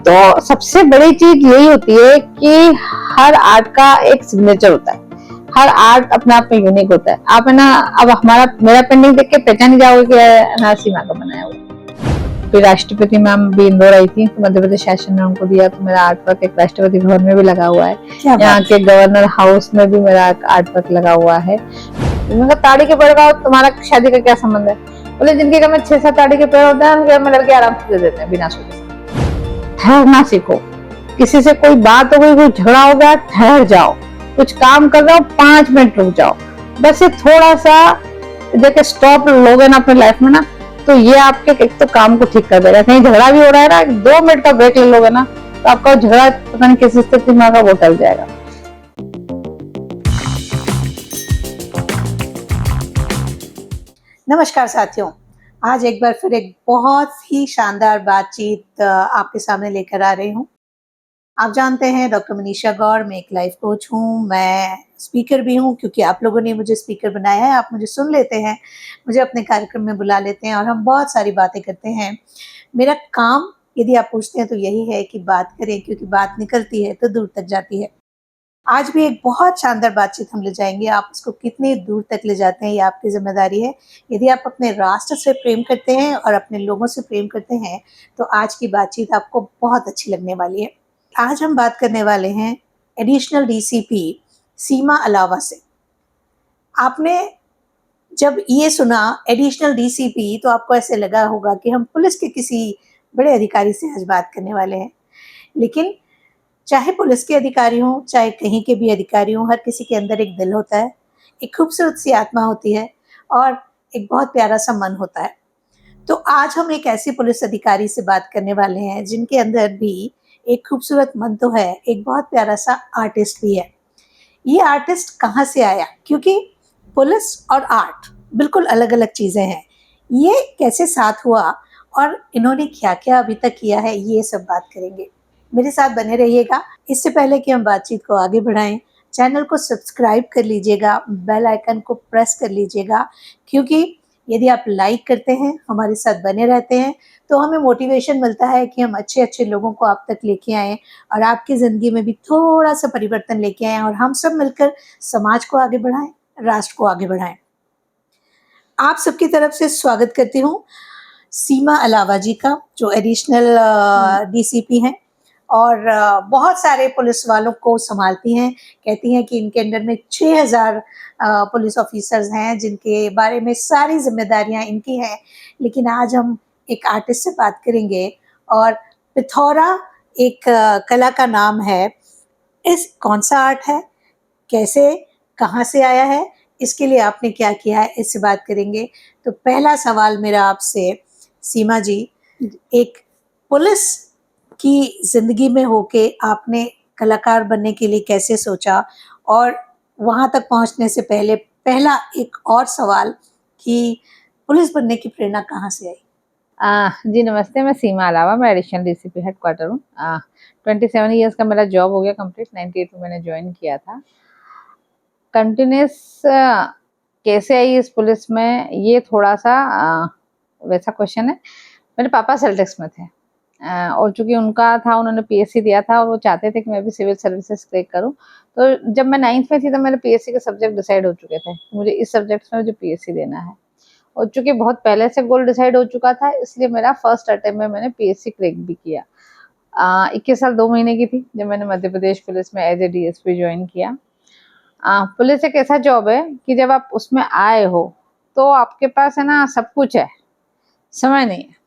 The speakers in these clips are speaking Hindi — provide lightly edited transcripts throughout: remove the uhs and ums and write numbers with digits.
तो सबसे बड़ी चीज यही होती है कि हर आर्ट का एक सिग्नेचर होता है, हर आर्ट अपने आप में यूनिक होता है। आप है ना, अब मेरा पेंटिंग देख के पहचान नहीं जाओगे कि ना सीमा का बनाया हुआ। फिर राष्ट्रपति मैम भी इंदौर आई थी, तो मध्य प्रदेश शासन ने उनको दिया, तो मेरा आर्ट वर्क एक राष्ट्रपति भवन में भी लगा हुआ है। यहाँ के गवर्नर हाउस में भी मेरा आर्ट वर्क लगा हुआ है। तो ताड़ी के पेड़ का तुम्हारा शादी का क्या संबंध है? बोले जिनके घर में 6-7 ताड़ी के पेड़ होते हैं उनके घर में लड़के आराम से दे देते हैं बिना सोचे। ठहरना सीखो, किसी से कोई बात हो गई, कोई झगड़ा हो गया, ठहर जाओ। कुछ काम कर रहे हो 5 मिनट रुक जाओ, बस ये थोड़ा सा देखिए स्टॉप लोगे ना अपने लाइफ में ना, तो ये आपके एक तो काम को ठीक कर देगा। कहीं झगड़ा भी हो रहा है ना, 2 मिनट का ब्रेक ले लोगे ना, तो आपका झगड़ा पता नहीं किस स्थिति में होगा, वो टल जाएगा। नमस्कार साथियों, आज एक बार फिर एक बहुत ही शानदार बातचीत आपके सामने लेकर आ रही हूँ। आप जानते हैं डॉक्टर मनीषा गौर, मैं एक लाइफ कोच हूँ, मैं स्पीकर भी हूँ, क्योंकि आप लोगों ने मुझे स्पीकर बनाया है। आप मुझे सुन लेते हैं, मुझे अपने कार्यक्रम में बुला लेते हैं और हम बहुत सारी बातें करते हैं। मेरा काम यदि आप पूछते हैं तो यही है कि बात करें, क्योंकि बात निकलती है तो दूर तक जाती है। आज भी एक बहुत शानदार बातचीत हम ले जाएंगे। आप उसको कितनी दूर तक ले जाते हैं ये आपकी जिम्मेदारी है। यदि आप अपने राष्ट्र से प्रेम करते हैं और अपने लोगों से प्रेम करते हैं तो आज की बातचीत आपको बहुत अच्छी लगने वाली है। आज हम बात करने वाले हैं एडिशनल डीसीपी सीमा अलावा से। आपने जब ये सुना एडिशनल डीसीपी तो आपको ऐसे लगा होगा कि हम पुलिस के किसी बड़े अधिकारी से आज बात करने वाले हैं, लेकिन चाहे पुलिस के अधिकारी हों, चाहे कहीं के भी अधिकारी हों, हर किसी के अंदर एक दिल होता है, एक खूबसूरत सी आत्मा होती है और एक बहुत प्यारा सा मन होता है। तो आज हम एक ऐसी पुलिस अधिकारी से बात करने वाले हैं जिनके अंदर भी एक खूबसूरत मन तो है, एक बहुत प्यारा सा आर्टिस्ट भी है। ये आर्टिस्ट कहाँ से आया? क्योंकि पुलिस और आर्ट बिल्कुल अलग अलग चीज़ें हैं। ये कैसे साथ हुआ और इन्होंने क्या क्या अभी तक किया है, ये सब बात करेंगे। मेरे साथ बने रहिएगा। इससे पहले कि हम बातचीत को आगे बढ़ाएं, चैनल को सब्सक्राइब कर लीजिएगा, बेल आइकन को प्रेस कर लीजिएगा, क्योंकि यदि आप लाइक करते हैं, हमारे साथ बने रहते हैं, तो हमें मोटिवेशन मिलता है कि हम अच्छे अच्छे लोगों को आप तक लेके आएँ और आपकी ज़िंदगी में भी थोड़ा सा परिवर्तन लेके आएँ और हम सब मिलकर समाज को आगे बढ़ाएं, राष्ट्र को आगे बढ़ाएं। आप सबकी तरफ से स्वागत करती हूँ सीमा अलावा जी का, जो एडिशनल डीसीपी हैं और बहुत सारे पुलिस वालों को संभालती हैं। कहती हैं कि इनके अंडर में 6000 पुलिस ऑफिसर्स हैं जिनके बारे में सारी जिम्मेदारियां इनकी हैं। लेकिन आज हम एक आर्टिस्ट से बात करेंगे और पिथौरा एक कला का नाम है। कौन सा आर्ट है, कैसे, कहाँ से आया है, इसके लिए आपने क्या किया है, इससे बात करेंगे। तो पहला सवाल मेरा आपसे सीमा जी, एक पुलिस की जिंदगी में होके आपने कलाकार बनने के लिए कैसे सोचा, और वहाँ तक पहुँचने से पहले पहला एक और सवाल कि पुलिस बनने की प्रेरणा कहाँ से आई? जी नमस्ते, मैं सीमा अलावा, मैं एडिशनल डीसीपी हेडक्वार्टर हूँ। 27 ईयर्स का मेरा जॉब हो गया कंप्लीट। 98 में मैंने ज्वाइन किया था। कंटिन्यूस कैसे आई इस पुलिस में, ये थोड़ा सा वैसा क्वेश्चन है। मेरे पापा सेल्टेक्स में थे और चूंकि उनका था, उन्होंने पीएससी दिया था और वो चाहते थे कि मैं भी सिविल सर्विसेज क्रैक करूं। तो जब मैं 9th में थी तो मेरे पीएससी के सब्जेक्ट डिसाइड हो चुके थे, मुझे इस सब्जेक्ट में मुझे पीएससी देना है। और चूंकि बहुत पहले से गोल डिसाइड हो चुका था, इसलिए मेरा फर्स्ट अटेम्प्ट में मैंने पीएससी क्रैक भी किया। 21 साल 2 महीने की थी जब मैंने मध्य प्रदेश पुलिस में एज ए डीएसपी ज्वाइन किया। पुलिस एक ऐसा जॉब है कि जब आप उसमें आए हो तो आपके पास है ना सब कुछ है, समय नहीं है।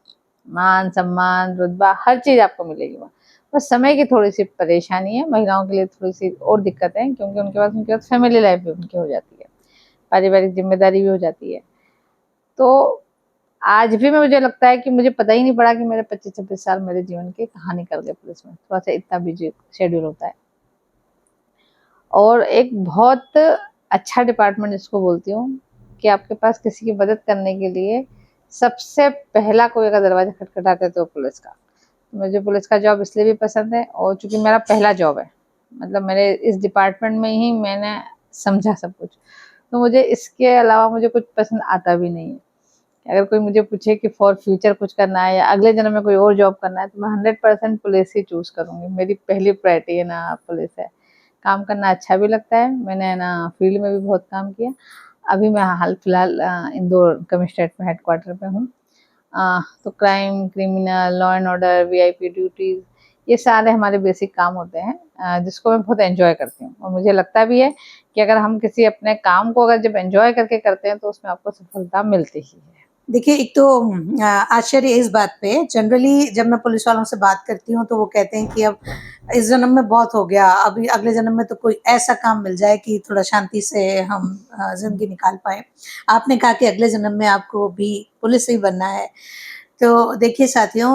मान सम्मान रुतबा हर चीज आपको मिलेगी वहाँ, बस समय की थोड़ी सी परेशानी है। महिलाओं के लिए थोड़ी सी और दिक्कत है, क्योंकि उनके पास फैमिली लाइफ भी उनकी हो जाती है, पारिवारिक जिम्मेदारी भी हो जाती है। तो आज भी मुझे लगता है कि मुझे पता ही नहीं पड़ा कि मेरे 25-26 साल मेरे जीवन के कहाँ निकल गए पुलिस में। थोड़ा सा इतना बिजी शेड्यूल होता है। और एक बहुत अच्छा डिपार्टमेंट जिसको बोलती हूँ कि आपके पास किसी की मदद करने के लिए सबसे पहला कोई अगर दरवाजा खटखटाते तो पुलिस का। तो मुझे पुलिस का जॉब इसलिए भी पसंद है, और चूंकि मेरा पहला जॉब है, मतलब मेरे इस डिपार्टमेंट में ही मैंने समझा सब कुछ, तो मुझे इसके अलावा मुझे कुछ पसंद आता भी नहीं है। अगर कोई मुझे पूछे कि फॉर फ्यूचर कुछ करना है या अगले जन्म में कोई और जॉब करना है, तो मैं 100% पुलिस ही चूज़ करूँगी। मेरी पहली प्रायोरिटी है ना पुलिस है। काम करना अच्छा भी लगता है, मैंने ना फील्ड में भी बहुत काम किया। अभी मैं हाल फिलहाल इंदौर कमिश्नरेट में हेडक्वार्टर पे हूँ। तो crime, criminal, law and order, VIP duties, ये सारे हमारे बेसिक काम होते हैं, जिसको मैं बहुत एंजॉय करती हूँ। और मुझे लगता भी है कि अगर हम किसी अपने काम को अगर जब एंजॉय करके करते हैं तो उसमें आपको सफलता मिलती ही है। देखिए, एक तो आश्चर्य इस बात पे, जनरली जब मैं पुलिस वालों से बात करती हूँ तो वो कहते हैं कि अब इस जन्म में बहुत हो गया, अभी अगले जन्म में तो कोई ऐसा काम मिल जाए कि थोड़ा शांति से हम जिंदगी निकाल पाए। आपने कहा कि अगले जन्म में आपको भी पुलिस ही बनना है। तो देखिए साथियों,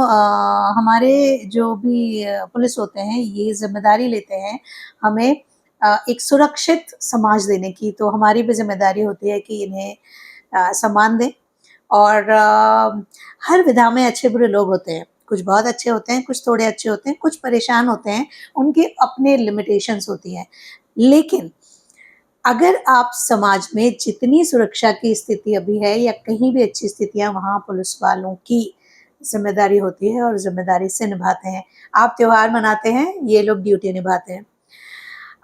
हमारे जो भी पुलिस होते हैं ये जिम्मेदारी लेते हैं हमें एक सुरक्षित समाज देने की। तो हमारी भी जिम्मेदारी होती है कि इन्हें सम्मान दें। और हर विधा में अच्छे बुरे लोग होते हैं, कुछ बहुत अच्छे होते हैं, कुछ थोड़े अच्छे होते हैं, कुछ परेशान होते हैं, उनके अपने लिमिटेशंस होती हैं। लेकिन अगर आप समाज में जितनी सुरक्षा की स्थिति अभी है या कहीं भी अच्छी स्थितियां, वहाँ पुलिस वालों की जिम्मेदारी होती है और जिम्मेदारी से निभाते हैं। आप त्योहार मनाते हैं, ये लोग ड्यूटी निभाते हैं।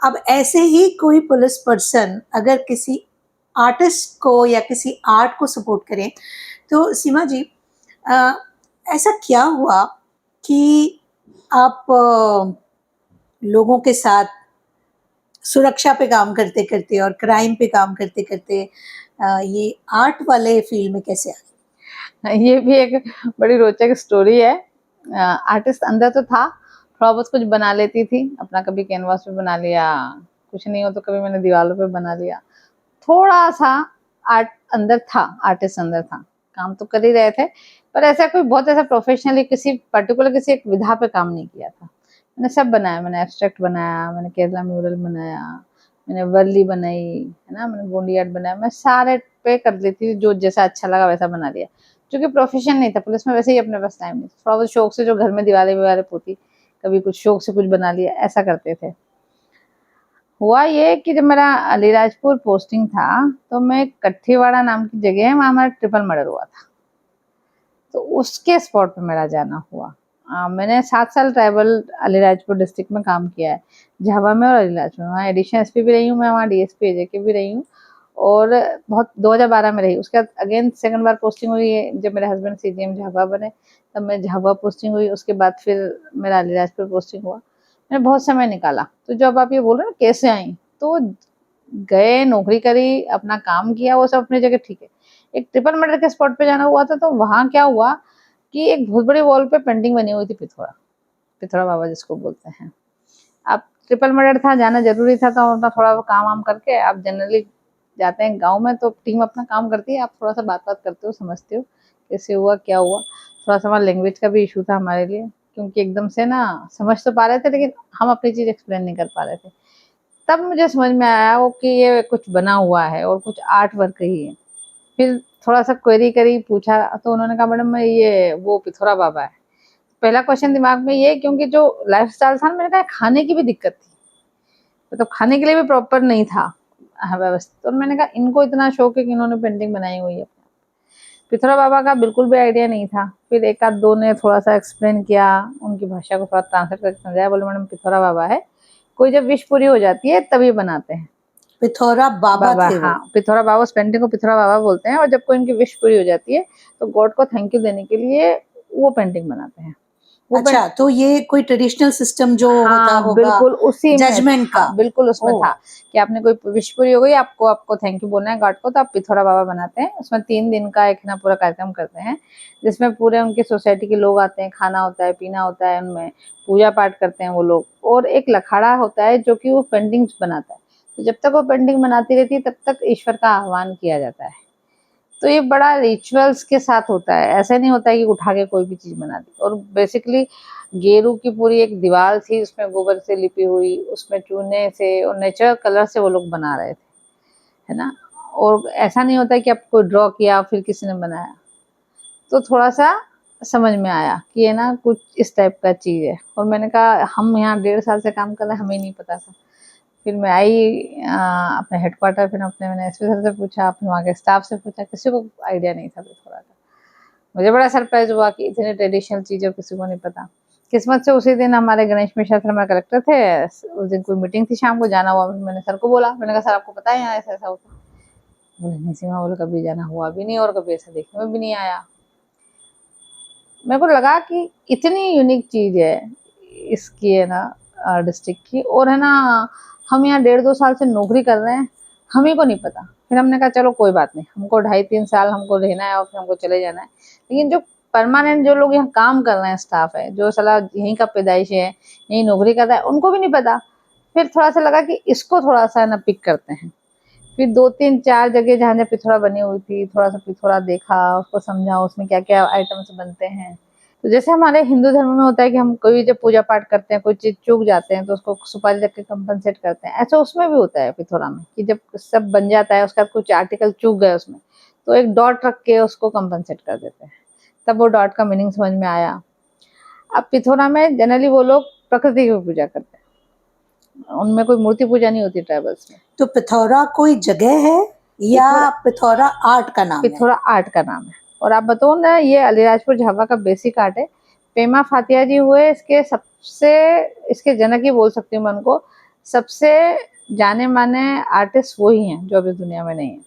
अब ऐसे ही कोई पुलिस पर्सन अगर किसी आर्टिस्ट को या किसी आर्ट को सपोर्ट करें, तो सीमा जी, अ, ऐसा क्या हुआ कि आप लोगों के साथ सुरक्षा पे काम करते करते और क्राइम पे काम करते करते ये आर्ट वाले फील्ड में कैसे आ गए? ये भी एक बड़ी रोचक स्टोरी है। आर्टिस्ट अंदर तो था, थोड़ा बहुत कुछ बना लेती थी, अपना कभी कैनवास पे बना लिया, कुछ नहीं हो तो कभी मैंने दीवारों पे बना लिया। थोड़ा सा आर्ट अंदर था, आर्टिस्ट अंदर था, काम तो कर ही रहे थे, पर ऐसा कोई बहुत ऐसा प्रोफेशनली किसी पर्टिकुलर किसी एक विधा पे काम नहीं किया था। मैंने सब बनाया, मैंने एब्स्ट्रैक्ट बनाया, मैंने केरला म्यूरल बनाया, मैंने वर्ली बनाई, है ना, मैंने गोंडी आर्ट बनाया, मैं सारे पे कर लेती थी, जो जैसा अच्छा लगा वैसा बना लिया। क्योंकि प्रोफेशन नहीं था पुलिस में, वैसे ही अपने पास टाइम नहीं था, थोड़ा बहुत शौक से जो घर में दीवारें वीवारें पोती, कभी कुछ शौक से कुछ बना लिया, ऐसा करते थे। हुआ ये कि जब मेरा अलीराजपुर पोस्टिंग था, तो मैं कट्ठीवाड़ा नाम की जगह है, वहाँ हमारा ट्रिपल मर्डर हुआ था, तो उसके स्पॉट पे मेरा जाना हुआ। मैंने 7 साल ट्राइबल अलीराजपुर डिस्ट्रिक्ट में काम किया है, झाबा में और अलीराजपुर में। वहाँ एडिशनल एसपी भी रही हूँ मैं, वहाँ डीएसपी एजेके भी रही हूँ, और बहुत 2012 में रही। उसके बाद अगेन सेकंड बार पोस्टिंग हुई है, जब मेरे हस्बैंड सीजीएम झाबा बने, तब मैं झाबा पोस्टिंग हुई, उसके बाद फिर मेरा अलीराजपुर पोस्टिंग हुआ। मैंने बहुत समय निकाला। तो जब आप ये बोल रहे हो ना कैसे आई, तो गए, नौकरी करी, अपना काम किया, वो सब अपनी जगह ठीक है। एक ट्रिपल मर्डर के स्पॉट पे जाना हुआ था, तो वहाँ क्या हुआ कि एक बहुत बड़ी वॉल पे पेंटिंग बनी हुई थी, पिथौरा, पिथौरा बाबा जिसको बोलते हैं। अब ट्रिपल मर्डर था, जाना जरूरी था, तो अपना थोड़ा काम वाम करके आप जनरली जाते हैं गाँव में, तो टीम अपना काम करती है, आप थोड़ा सा बात करते हो, समझते हो कैसे हुआ क्या हुआ। थोड़ा सा हमारा लैंग्वेज का भी इशू था हमारे लिए, क्योंकि एकदम से ना समझ तो पा रहे थे, लेकिन हम अपनी चीज़ एक्सप्लेन नहीं कर पा रहे थे। तब मुझे समझ में आया वो कि ये कुछ बना हुआ है और कुछ आर्ट वर्क ही है। फिर थोड़ा सा क्वेरी करी, पूछा, तो उन्होंने कहा मैडम मैं ये वो पिथौरा बाबा है। पहला क्वेश्चन दिमाग में ये, क्योंकि जो लाइफस्टाइल था, मैंने कहा खाने की भी दिक्कत थी, मतलब खाने के लिए भी प्रॉपर नहीं था व्यवस्थित। तो मैंने कहा इनको इतना शौक है कि इन्होंने पेंटिंग बनाई हुई है। पिथौरा बाबा का बिल्कुल भी आइडिया नहीं था। फिर एक आध दो ने थोड़ा सा एक्सप्लेन किया, उनकी भाषा को थोड़ा ट्रांसलेट करके समझाया, बोले मैडम पिथौरा बाबा है, कोई जब विश पूरी हो जाती है तभी बनाते हैं। पिथौरा बाबा थे वो? हाँ, पिथौरा बाबा, उस पेंटिंग को पिथौरा बाबा बोलते हैं, और जब कोई इनकी विश पूरी हो जाती है तो गॉड को थैंक यू देने के लिए वो पेंटिंग बनाते हैं। वो अच्छा, तो ये कोई ट्रेडिशनल सिस्टम जो होता हाँ, होगा बिल्कुल उसी में जजमेंट का? हाँ, बिल्कुल उसमें ओह! था कि आपने कोई विश पूरी हो गई, आपको थैंक यू बोलना है गॉड को, तो आप पिथौरा बाबा बनाते हैं। उसमें 3 दिन का एक ना पूरा कार्यक्रम करते हैं, जिसमें पूरे उनकी सोसाइटी के लोग आते हैं, खाना होता है, पीना होता है, उनमें पूजा पाठ करते हैं वो लोग, और एक लखाड़ा होता है जो कि वो पेंटिंग्स बनाता है। तो जब तक वो पेंटिंग बनाती रहती है तब तक ईश्वर का आह्वान किया जाता है। तो ये बड़ा रिचुअल्स के साथ होता है, ऐसा नहीं होता है कि उठा के कोई भी चीज़ बना दी। और बेसिकली गेरू की पूरी एक दीवार थी, उसमें गोबर से लिपी हुई, उसमें चूने से और नेचुरल कलर से वो लोग बना रहे थे, है ना? और ऐसा नहीं होता है कि आपको ड्रॉ किया फिर किसी ने बनाया। तो थोड़ा-सा समझ में आया कि ये ना कुछ इस टाइप का चीज़ है, और मैंने कहा हम यहाँ 1.5 साल से काम कर रहे हैं, हमें नहीं पता था। फिर मैं आई अपने हेडक्वार्टर, फिर मैंने एसपी सर से पूछा, अपने वहाँ के स्टाफ से पूछा, किसी को आइडिया नहीं था थोड़ा सा। मुझे बड़ा सरप्राइज हुआ कि इतने ट्रेडिशनल चीज़ें किसी को नहीं पता। किस्मत से उसी दिन हमारे गणेश मिश्रा सर हमारे कलेक्टर थे, उस दिन कोई मीटिंग थी, शाम को जाना हुआ, मैंने सर को बोला, मैंने कहा सर आपको पता है यहाँ ऐसा ऐसा होता है? बोले नहीं सीमा, बोले कभी जाना हुआ भी नहीं और कभी ऐसा देखने में भी नहीं आया। मेरे को लगा कि इतनी यूनिक चीज़ है इसकी, है ना, डिस्ट्रिक्ट की, और है ना हम यहाँ 1.5-2 साल से नौकरी कर रहे हैं, हम ही को नहीं पता। फिर हमने कहा चलो कोई बात नहीं, हमको 2.5-3 साल हमको रहना है और फिर हमको चले जाना है, लेकिन जो परमानेंट जो लोग यहाँ काम कर रहे हैं, स्टाफ है जो साला यहीं का पैदाइश है, यहीं नौकरी कर रहा है, उनको भी नहीं पता। फिर थोड़ा सा लगा कि इसको थोड़ा सा ना पिक करते हैं। फिर 2-3-4 जगह जहाँ जहाँ पिथौरा बनी हुई थी, थोड़ा सा पिथौरा देखा, उसको समझा, उसमें क्या क्या आइटम्स बनते हैं। तो जैसे हमारे हिंदू धर्म में होता है कि हम कोई जब पूजा पाठ करते हैं, कोई चीज़ चूक जाते हैं तो उसको सुपारी रख के कंपनसेट करते हैं, ऐसा उसमें भी होता है पिथौरा में कि जब सब बन जाता है, उसके बाद कुछ आर्टिकल चूक गए उसमें, तो एक डॉट रख के उसको कंपनसेट कर देते हैं। तब वो डॉट का मीनिंग समझ में आया। अब पिथौरा में जनरली वो लोग प्रकृति की पूजा करते हैं, उनमें कोई मूर्ति पूजा नहीं होती ट्राइबल्स में। तो पिथौरा कोई जगह है या पिथौरा आर्ट का नाम है? पिथौरा आर्ट का नाम है। और आप बताओ ना, ये अलीराजपुर झाबा का बेसिक आर्ट है। पेमा फातिया जी हुए इसके जनक ही बोल सकती हूँ मैं उनको। सबसे जाने माने आर्टिस्ट वही हैं जो अभी दुनिया में नहीं है।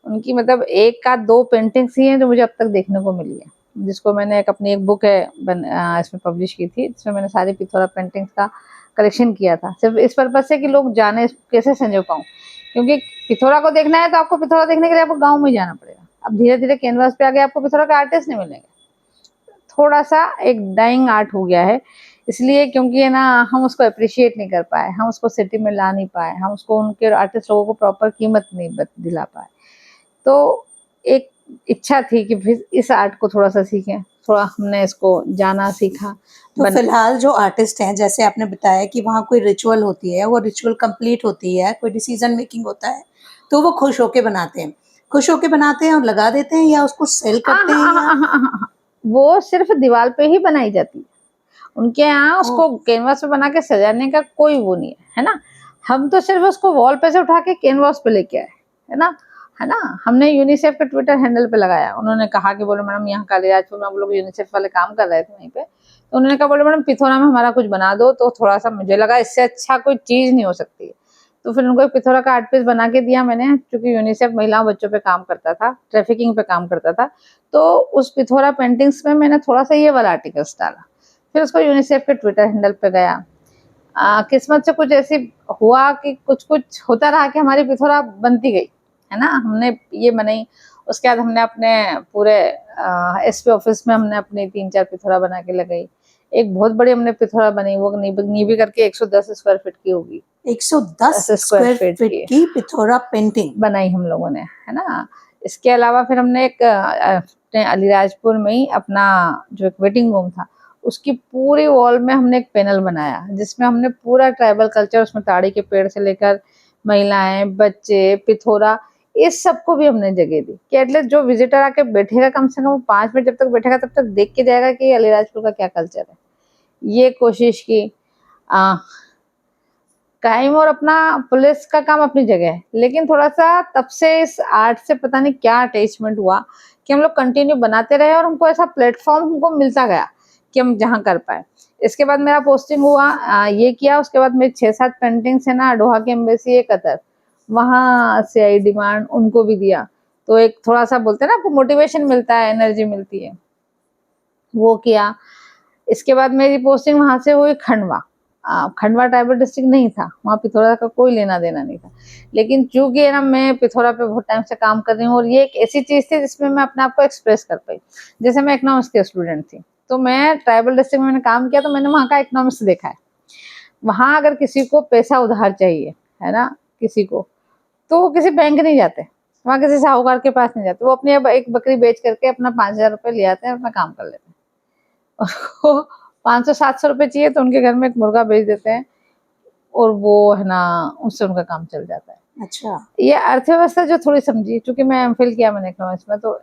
उनकी मतलब 1 आध 2 पेंटिंग्स ही हैं जो मुझे अब तक देखने को मिली है, जिसको मैंने अपनी एक बुक है इसमें पब्लिश की थी, जिसमें मैंने सारी पिथौरा पेंटिंग्स का कलेक्शन किया था, सिर्फ इस पर्पज से कि लोग जाने कैसे संजो पाऊँ, क्योंकि पिथौरा को देखना है तो आपको पिथौरा देखने के लिए आपको गाँव में ही जाना पड़ेगा। अब धीरे धीरे कैनवास पे आगे आपको पिथौरा का आर्टिस्ट नहीं मिलेंगे, थोड़ा सा एक डाइंग आर्ट हो गया है, इसलिए क्योंकि है ना हम उसको अप्रिशिएट नहीं कर पाए, हम उसको सिटी में ला नहीं पाए, हम उसको उनके आर्टिस्ट लोगों को प्रॉपर कीमत नहीं दिला पाए। तो एक इच्छा थी कि फिर इस आर्ट को थोड़ा सा सीखें, थोड़ा हमने इसको जाना सीखा। तो फिलहाल जो आर्टिस्ट हैं, जैसे आपने बताया कि वहाँ कोई रिचुअल होती है, वो रिचुअल कंप्लीट होती है, कोई डिसीजन मेकिंग होता है, तो वो खुश होके बनाते हैं, खुश होके बनाते हैं और लगा देते हैं, या उसको सेल करते हैं या वो सिर्फ दीवार पे ही बनाई जाती है, उनके यहाँ उसको कैनवास पे बना के सजाने का कोई वो नहीं है ना। हम तो सिर्फ उसको वॉल पे से उठा के कैनवास पे लेके आए, है ना। हमने यूनिसेफ के ट्विटर हैंडल पे लगाया, उन्होंने कहा कि बोले मैडम यहाँ अलीराजपुर में हम लोग यूनिसेफ वाले काम कर रहे थे वहीं पे, तो उन्होंने कहा बोले मैडम पिथौरा में हमारा कुछ बना दो, तो थोड़ा सा मुझे लगा इससे अच्छा कोई चीज़ नहीं हो सकती है, तो फिर उनको एक पिथौरा का आर्ट पीस बना के दिया मैंने, क्योंकि यूनिसेफ महिलाओं बच्चों पे काम करता था, ट्रैफिकिंग पे काम करता था, तो उस पिथौरा पेंटिंग्स में मैंने थोड़ा सा ये वाला आर्टिकल्स डाला, फिर उसको यूनिसेफ के ट्विटर हैंडल पे गया। किस्मत से कुछ ऐसी हुआ कि कुछ कुछ होता रहा कि हमारी पिथौरा बनती गई, है ना। हमने ये बनाई, उसके बाद हमने अपने पूरे एसपी ऑफिस में हमने अपनी 3-4 पिथौरा बना के लगाई। एक बहुत बड़ी हमने पिथौरा बनाई, वो नीबी करके 110 स्क्वायर फीट की होगी, 110 स्क्वायर फीट की पिथौरा पेंटिंग बनाई हम लोगों ने, है ना। इसके अलावा फिर हमने एक अलीराजपुर में ही अपना जो एक वेटिंग रूम था, उसकी पूरी वॉल में हमने एक पैनल बनाया, जिसमें हमने पूरा ट्राइबल कल्चर, उसमें ताड़ी के पेड़ से लेकर महिलाएं, बच्चे, पिथौरा, इस सबको भी हमने जगह दी कि एटलीस्ट जो विजिटर आके बैठेगा, कम से कम वो 5 मिनट जब तक बैठेगा तब तक देख के जाएगा कि अलीराजपुर का क्या कल्चर है। ये कोशिश की। क्राइम और अपना पुलिस का काम अपनी जगह है, लेकिन थोड़ा सा तब से इस आर्ट से पता नहीं क्या अटैचमेंट हुआ कि हम लोग कंटिन्यू बनाते रहे और हमको ऐसा प्लेटफॉर्म हमको मिलता गया कि हम जहाँ कर पाए। इसके बाद मेरा पोस्टिंग हुआ, ये किया, उसके बाद मेरी 6-7 पेंटिंग्स है ना डोहा की एम्बेसी है कतर, वहाँ से आई डिमांड, उनको भी दिया, तो एक थोड़ा सा बोलते हैं ना आपको मोटिवेशन मिलता है, एनर्जी मिलती है, वो किया। इसके बाद मेरी पोस्टिंग वहाँ से हुई खंडवा। खंडवा ट्राइबल डिस्ट्रिक्ट नहीं था, वहाँ पिथौरा का कोई लेना देना नहीं था, लेकिन चूंकि है ना मैं पिथौरा पे बहुत टाइम से काम कर रही हूँ, और ये एक ऐसी चीज़ थी जिसमें मैं अपने आप को एक्सप्रेस कर पाई। जैसे मैं इकोनॉमिक्स की स्टूडेंट थी, तो मैं ट्राइबल डिस्ट्रिक्ट में मैंने काम किया, तो मैंने वहाँ का इकोनॉमिक्स देखा है। वहाँ अगर किसी को पैसा उधार चाहिए, है ना, किसी को, तो वो किसी बैंक नहीं जाते, वहाँ किसी साहूकार के पास नहीं जाते, वो अपनी अब एक बकरी बेच करके अपना 5,000 रुपये ले आते हैं, अपना काम कर लेते हैं। उसको 500-700 रुपये चाहिए तो उनके घर में एक मुर्गा बेच देते हैं, और वो है ना उससे उनका काम चल जाता है। अच्छा, ये अर्थव्यवस्था जो थोड़ी समझी, क्योंकि मैं एमफिल किया मैंने इकोनॉमिक्स में, तो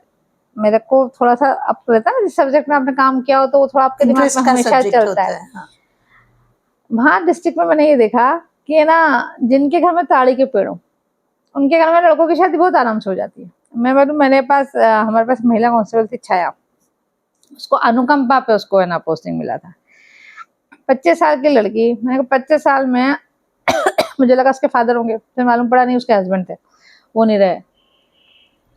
मेरे को थोड़ा सा अब रहता है ना, जिस सब्जेक्ट में आपने काम किया हो तो वो थोड़ा आपके दिमाग में हमेशा चलता है। हाँ। वहाँ डिस्ट्रिक्ट में मैंने ये देखा कि है ना, जिनके घर में ताड़ी के पेड़ हो, उनके घर में लड़कों की शादी बहुत आराम से हो जाती है। मैं बोलूँ, मेरे पास हमारे पास महिला कांस्टेबल थी छाया, उसको अनुकंपा पे उसको है ना पोस्टिंग मिला था। 25 साल की लड़की, मैंने कहा 25 साल में मुझे लगा उसके फादर होंगे, फिर मालूम पड़ा नहीं उसके हस्बैंड थे, वो नहीं रहे।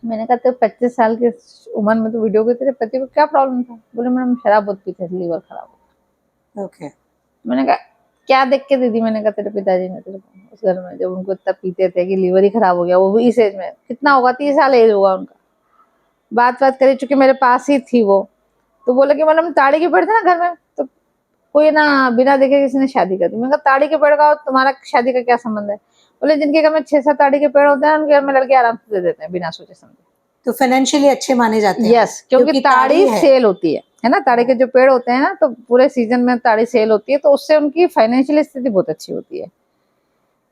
मैंने कहा तो 25 साल की उम्र में तो वीडियो को, तेरे पति को क्या प्रॉब्लम था? बोले मैडम शराब बहुत पीते थे, लीवर खराब हो। ओके। मैंने कहा क्या देख के दीदी? मैंने कहा तेरे पिताजी ने तेरे को उस घर में, जब उनको इतना पीते थे कि लीवर ही खराब हो गया, वो भी इस एज में, कितना होगा 30 साल एज होगा उनका। बात करी, चूंकि मेरे पास ही थी वो, तो बोले कि मैडम ताड़ी के पेड़ थे ना घर में, तो कोई ना बिना देखे किसी ने शादी कर दी। मैंने कहा ताड़ी के पेड़ का तुम्हारा शादी का क्या संबंध है? बोले जिनके घर में 6-7 ताड़ी के पेड़ होते हैं उनके घर में लड़के आराम से दे देते हैं बिना सोचे समझे। तो फाइनेंशियली अच्छे माने जाते हैं। यस, क्योंकि ताड़ी है। सेल होती है ना, ताड़ी के जो पेड़ होते हैं ना, तो पूरे सीजन में ताड़ी सेल होती है, तो उससे उनकी फाइनेंशियल स्थिति बहुत अच्छी होती है।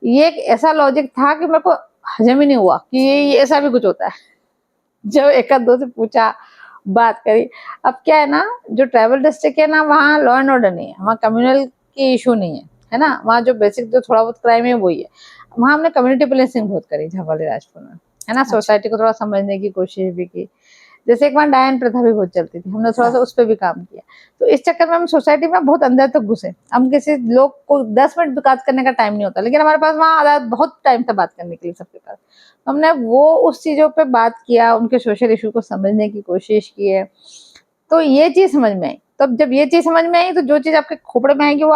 ये एक ऐसा लॉजिक था कि मेरे को हजम ही नहीं हुआ कि ये ऐसा भी कुछ होता है। जब एक आध दो से पूछा, बात करी। अब क्या है ना, जो ट्राइबल डिस्ट्रिक्ट है ना, वहाँ लॉ एंड ऑर्डर नहीं है, वहाँ कम्युनल की इशू नहीं है ना, वहाँ जो बेसिक जो थोड़ा बहुत क्राइम है वही है। वहाँ हमने कम्युनिटी पुलिसिंग बहुत करी झापाली राजपुर में, है ना। अच्छा। सोसाइटी को थोड़ा समझने की कोशिश भी की। जैसे एक बार डायन प्रथा भी बहुत चलती थी, हमने थोड़ा सा उस पर भी काम किया। तो इस चक्कर में हम सोसाइटी में बहुत अंदर तक घुसे। हम किसी लोग को 10 मिनट बात करने का टाइम नहीं होता, लेकिन हमारे पास वहाँ आधा बहुत टाइम था बात करने के लिए सबके पास। तो हमने वो उस चीजों पे बात किया, उनके सोशल इशू को समझने की कोशिश की है। तो ये चीज समझ में आई। तब जब ये चीज समझ में आई, तो जो चीज आपके खोपड़े में आएगी वो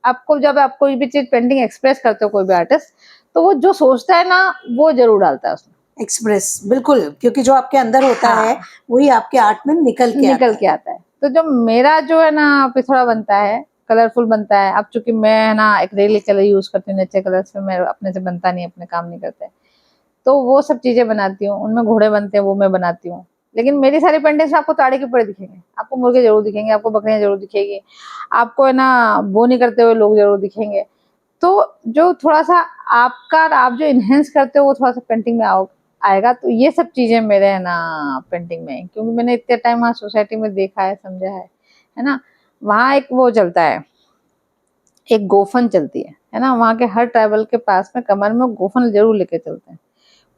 आपको जब आप कोई भी चीज पेंटिंग एक्सप्रेस करते हो, कोई भी आर्टिस्ट, तो वो जो सोचता है ना वो जरूर डालता है उसमें एक्सप्रेस, बिल्कुल, क्योंकि जो आपके अंदर होता है हाँ, वही आपके आर्ट में निकल के आता है। तो जो मेरा जो है ना पिथौरा बनता है, कलरफुल बनता है। अब चूंकि मैं ना एक्रेलिक कलर यूज करती हूँ, नेचर कलर्स पे मैं अपने से बनता नहीं, अपने काम नहीं करते, तो वो सब चीजें बनाती हूँ। उनमें घोड़े बनते हैं, वो मैं बनाती हूँ। लेकिन मेरी सारी पेंटिंग्स में आपको ताड़ी के पेड़ दिखेंगे, आपको मुर्गे जरूर दिखेंगे, आपको बकरियां जरूर दिखेगी, आपको है ना बोनी करते हुए लोग जरूर दिखेंगे। तो जो थोड़ा सा आपका आप जो इनहेंस करते हो वो थोड़ा सा पेंटिंग में आएगा। तो ये सब चीजें मेरे है ना पेंटिंग में, क्योंकि मैंने इतने टाइम वहाँ सोसाइटी में देखा है, समझा है ना। वहाँ एक वो चलता है, एक गोफन चलती है ना। वहाँ के हर ट्राइबल के पास में कमर में गोफन जरूर लेके चलते हैं।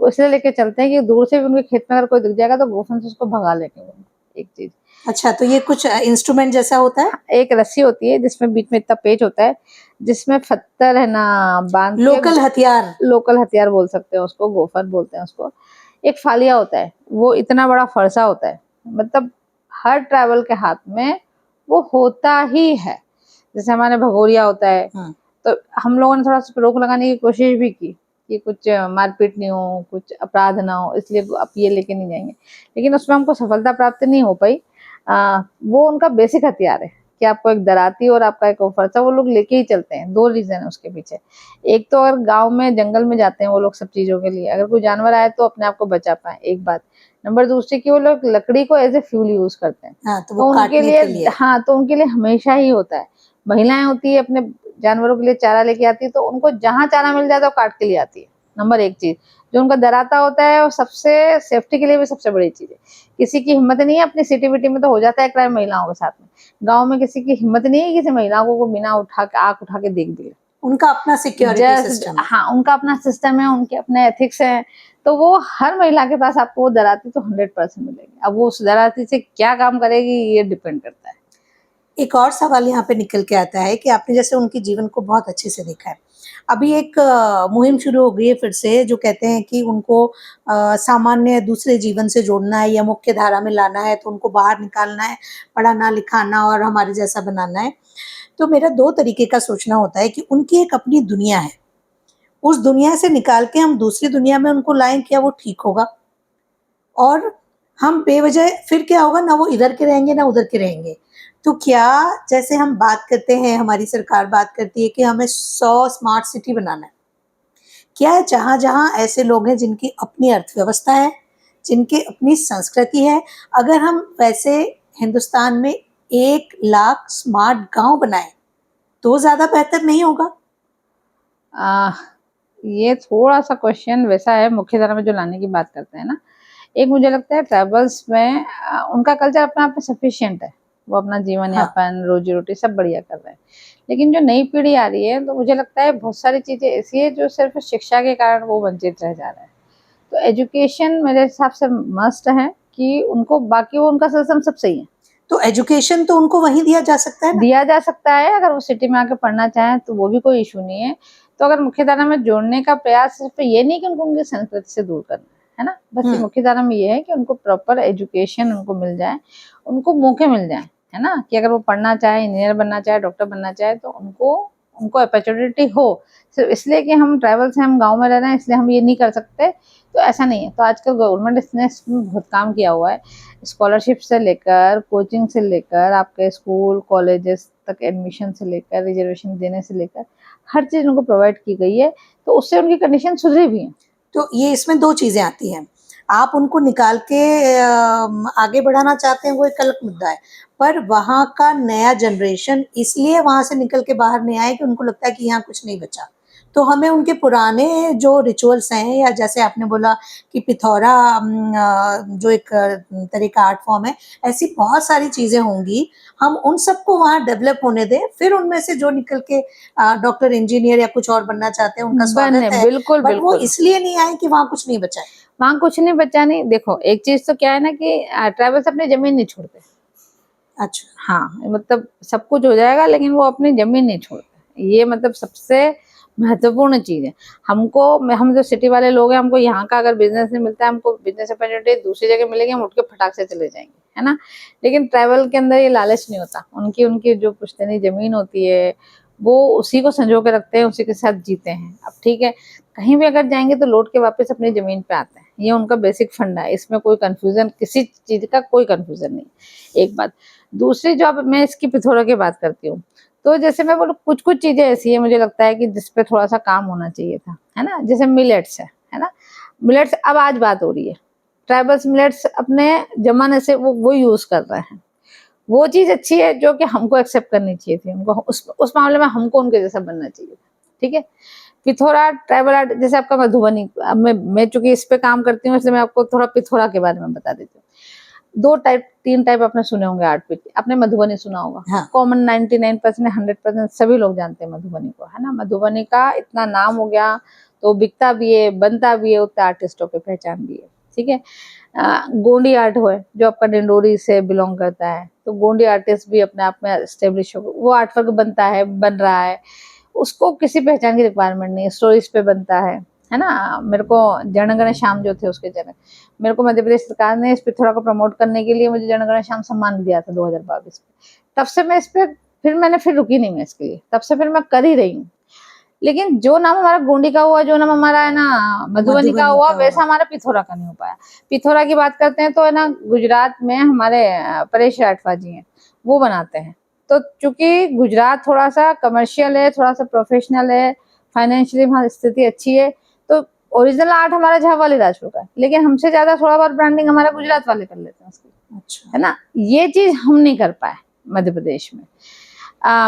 वो इसलिए लेके चलते हैं कि दूर से भी उनके खेत में अगर कोई दिख जाएगा तो गोफन से उसको भगा लेंगे वो, एक चीज। अच्छा, तो ये कुछ इंस्ट्रूमेंट जैसा होता है? एक रस्सी होती है जिसमें बीच में इतना पेच होता है, जिसमें पत्थर है ना बांध के, लोकल हथियार। लोकल हथियार बोल सकते हैं उसको, गोफर बोलते हैं उसको। एक फालिया होता है, वो इतना बड़ा फरसा होता है, मतलब हर ट्राइबल के हाथ में वो होता ही है। जैसे हमारे भगोरिया होता है, तो हम लोगों ने थोड़ा सा रोक लगाने की कोशिश भी की कि कुछ मारपीट नहीं हो, कुछ अपराध ना हो, इसलिए आप ये लेके नहीं जाएंगे। लेकिन उसमें हमको सफलता प्राप्त नहीं हो पाई। वो उनका बेसिक हथियार है कि आपको एक दराती और आपका एक फरसा वो लोग लेके ही चलते हैं। 2 रीजन है उसके पीछे। एक तो अगर गांव में जंगल में जाते हैं वो लोग सब चीजों के लिए, अगर कोई जानवर आए तो अपने आप को बचा पाए, एक बात। नंबर दूसरी की वो लोग लकड़ी को एज ए फ्यूल यूज करते हैं। हाँ, तो तो वो उनके काटने के लिए लिए। हाँ, तो उनके लिए हमेशा ही होता है। महिलाएं होती है अपने जानवरों के लिए चारा लेके आती है, तो उनको जहां चारा मिल जाता है वो काट के लिए आती है। नंबर एक चीज जो उनका दराता होता है, वो सबसे सेफ्टी के लिए भी सबसे बड़ी चीज है। किसी की हिम्मत नहीं है, अपनी सिटी विटी में तो हो जाता है क्राइम महिलाओं के साथ में, गांव में किसी की हिम्मत नहीं है किसी महिलाओं को बिना उठा के आंख उठा के देख दिए। उनका अपना सिक्योरिटी सिस्टम है। हाँ, उनका अपना सिस्टम है, उनके अपने एथिक्स है। तो वो हर महिला के पास आपको वो दराती तो 100% मिलेगी। अब वो उस दराती से क्या काम करेगी ये डिपेंड करता है। एक और सवाल यहाँ पे निकल के आता है कि आपने जैसे उनके जीवन को बहुत अच्छे से देखा है। अभी एक मुहिम शुरू हो गई है फिर से, जो कहते हैं कि उनको सामान्य दूसरे जीवन से जोड़ना है या मुख्य धारा में लाना है, तो उनको बाहर निकालना है, पढ़ाना लिखाना और हमारे जैसा बनाना है। तो मेरा 2 तरीके का सोचना होता है कि उनकी एक अपनी दुनिया है, उस दुनिया से निकाल के हम दूसरी दुनिया में उनको लाएं, क्या वो ठीक होगा? और हम बेवजह फिर क्या होगा, ना वो इधर के रहेंगे ना उधर के रहेंगे। तो क्या, जैसे हम बात करते हैं, हमारी सरकार बात करती है कि हमें 100 स्मार्ट सिटी बनाना है, क्या जहाँ जहाँ ऐसे लोग हैं जिनकी अपनी अर्थव्यवस्था है, जिनकी अपनी संस्कृति है, अगर हम वैसे हिंदुस्तान में 1 लाख स्मार्ट गांव बनाए तो ज़्यादा बेहतर नहीं होगा? आ, ये थोड़ा सा क्वेश्चन वैसा है, मुख्य धारा में जो लाने की बात करते हैं ना, एक मुझे लगता है ट्राइबल्स में उनका कल्चर अपने आप में सफिशिएंट है, वो अपना जीवन यापन रोजी रोटी सब बढ़िया कर रहे हैं। लेकिन जो नई पीढ़ी आ रही है, तो मुझे लगता है बहुत सारी चीजें ऐसी है जो सिर्फ शिक्षा के कारण वो वंचित रह जा रहे हैं। तो एजुकेशन मेरे हिसाब से मस्ट है कि उनको, बाकी वो उनका सिस्टम सब सही है। तो एजुकेशन तो उनको वहीं दिया जा सकता है ना? दिया जा सकता है, अगर वो सिटी में आके पढ़ना चाहें तो वो भी कोई इशू नहीं है। तो अगर मुख्यधारा में जोड़ने का प्रयास सिर्फ ये नहीं कि उनको उनकी संस्कृति से दूर करना है ना, बस ये मुख्यधारा में ये है कि उनको प्रॉपर एजुकेशन उनको मिल जाए, उनको मौके मिल जाए, है ना, कि अगर वो पढ़ना चाहे, इंजीनियर बनना चाहे, डॉक्टर बनना चाहे, तो उनको उनको अपॉर्चुनिटी हो। सिर्फ इसलिए कि हम ट्राइबल से, हम गाँव में रह रहे हैं इसलिए हम ये नहीं कर सकते, तो ऐसा नहीं है। तो आजकल गवर्नमेंट ने इसमें बहुत काम किया हुआ है, स्कॉलरशिप से लेकर, कोचिंग से लेकर, आपके स्कूल कॉलेजेस तक एडमिशन से लेकर, रिजर्वेशन देने से लेकर हर चीज़ उनको प्रोवाइड की गई है, तो उससे उनकी कंडीशन सुधरी भी है। तो ये इसमें 2 चीज़ें आती हैं। आप उनको निकाल के आगे बढ़ाना चाहते हैं, वो एक अलग मुद्दा है। पर वहाँ का नया जनरेशन इसलिए वहाँ से निकल के बाहर नहीं आए कि उनको लगता है कि यहाँ कुछ नहीं बचा। तो हमें उनके पुराने जो रिचुअल्स हैं, या जैसे आपने बोला कि पिथौरा जो एक तरह का आर्ट फॉर्म है, ऐसी बहुत सारी चीज़ें होंगी, हम उन सबको वहाँ डेवलप होने दें, फिर उनमें से जो निकल के डॉक्टर, इंजीनियर या कुछ और बनना चाहते हैं, उनका स्वागत बने, है। बिल्कुल, बट वो बिल्कुल। इसलिए नहीं आए कि वहाँ कुछ नहीं बचा है। वहाँ कुछ नहीं बचा नहीं, देखो एक चीज़ तो क्या है ना कि ट्राइबल्स अपनी ज़मीन नहीं छोड़ते। अच्छा, हाँ, मतलब सब कुछ हो जाएगा लेकिन वो अपनी ज़मीन नहीं छोड़ते। ये मतलब सबसे महत्वपूर्ण चीज़ है। हम जो सिटी वाले लोग हैं, हमको यहाँ का अगर बिज़नेस नहीं मिलता है, हमको बिज़नेस अपॉर्चुनिटी दूसरी जगह मिलेगी, हम उठ के फटाक से चले जाएँगे, है ना? लेकिन ट्राइबल के अंदर ये लालच नहीं होता। उनकी उनकी जो पुश्तैनी ज़मीन होती है, वो उसी को संजो के रखते हैं, उसी के साथ जीते हैं। अब ठीक है, कहीं भी अगर जाएँगे तो लौट के वापस अपनी ज़मीन पे आते हैं। ये उनका बेसिक फंडा है, इसमें कोई कन्फ्यूज़न, किसी चीज़ का कोई कन्फ्यूज़न नहीं, एक बात। दूसरी जो अब मैं इसकी पिथौरा की बात करती हूँ, तो जैसे मैं बोलूँ कुछ-कुछ चीज़ें ऐसी हैं मुझे लगता है कि जिस पे थोड़ा-सा काम होना चाहिए था, है ना? जैसे मिलेट्स है ना? मिलेट्स अब आज बात हो रही है, ट्राइबल्स मिलेट्स अपने ज़माने से वो यूज़ कर रहे हैं। वो चीज़ अच्छी है जो कि हमको एक्सेप्ट करनी चाहिए थी, उनको उस मामले में हमको उनके जैसा बनना चाहिए था, ठीक है? पिथौरा ट्राइबल आर्ट, जैसे आपका मधुबनी, अब मैं चूँकि इस पे काम करती हूँ इसलिए मैं आपको थोड़ा पिथौरा के बारे में बता देती हूँ। 2 टाइप 3 टाइप आपने सुने होंगे आर्ट पे, आपने मधुबनी सुना होगा। हाँ। कॉमन 99% 100% सभी लोग जानते हैं मधुबनी को, है ना? मधुबनी का इतना नाम हो गया, तो बिकता भी है, बनता भी है, उतने आर्टिस्टों की पहचान भी है, ठीक है? गोंडी आर्ट है जो आपका डिंडोरी से बिलॉन्ग करता है, तो गोंडी आर्टिस्ट भी अपने आप में एस्टेब्लिश हो, वो आर्ट वर्क बनता है, बन रहा है, उसको किसी पहचान की रिक्वायरमेंट नहीं है, स्टोरीज पे बनता है ना? मेरे को जनगण श्याम जो थे उसके जनक, मेरे को मध्य प्रदेश सरकार ने इस पिथौरा को प्रमोट करने के लिए मुझे जनगण श्याम सम्मान दिया था 2022 में। तब से मैं इस पे फिर रुकी नहीं मैं इसके लिए, तब से फिर मैं कर ही रही हूँ। लेकिन जो नाम हमारा गोंडी का हुआ, जो नाम हमारा है ना मधुबनी का हुआ, वैसा हमारा पिथौरा का नहीं हो पाया। पिथौरा की बात करते हैं तो है ना, गुजरात में हमारे परेश राठवा जी हैं, वो बनाते हैं। तो चूंकि गुजरात थोड़ा सा कमर्शियल है, थोड़ा सा प्रोफेशनल है, फाइनेंशियली वहाँ स्थिति अच्छी है, तो ओरिजिनल आर्ट हमारा झावाली राजपुर का है, लेकिन हमसे ज्यादा थोड़ा बहुत ब्रांडिंग हमारा गुजरात वाले कर लेते हैं उसकी, अच्छा। है ना? ये चीज हम नहीं कर पाए मध्य प्रदेश में।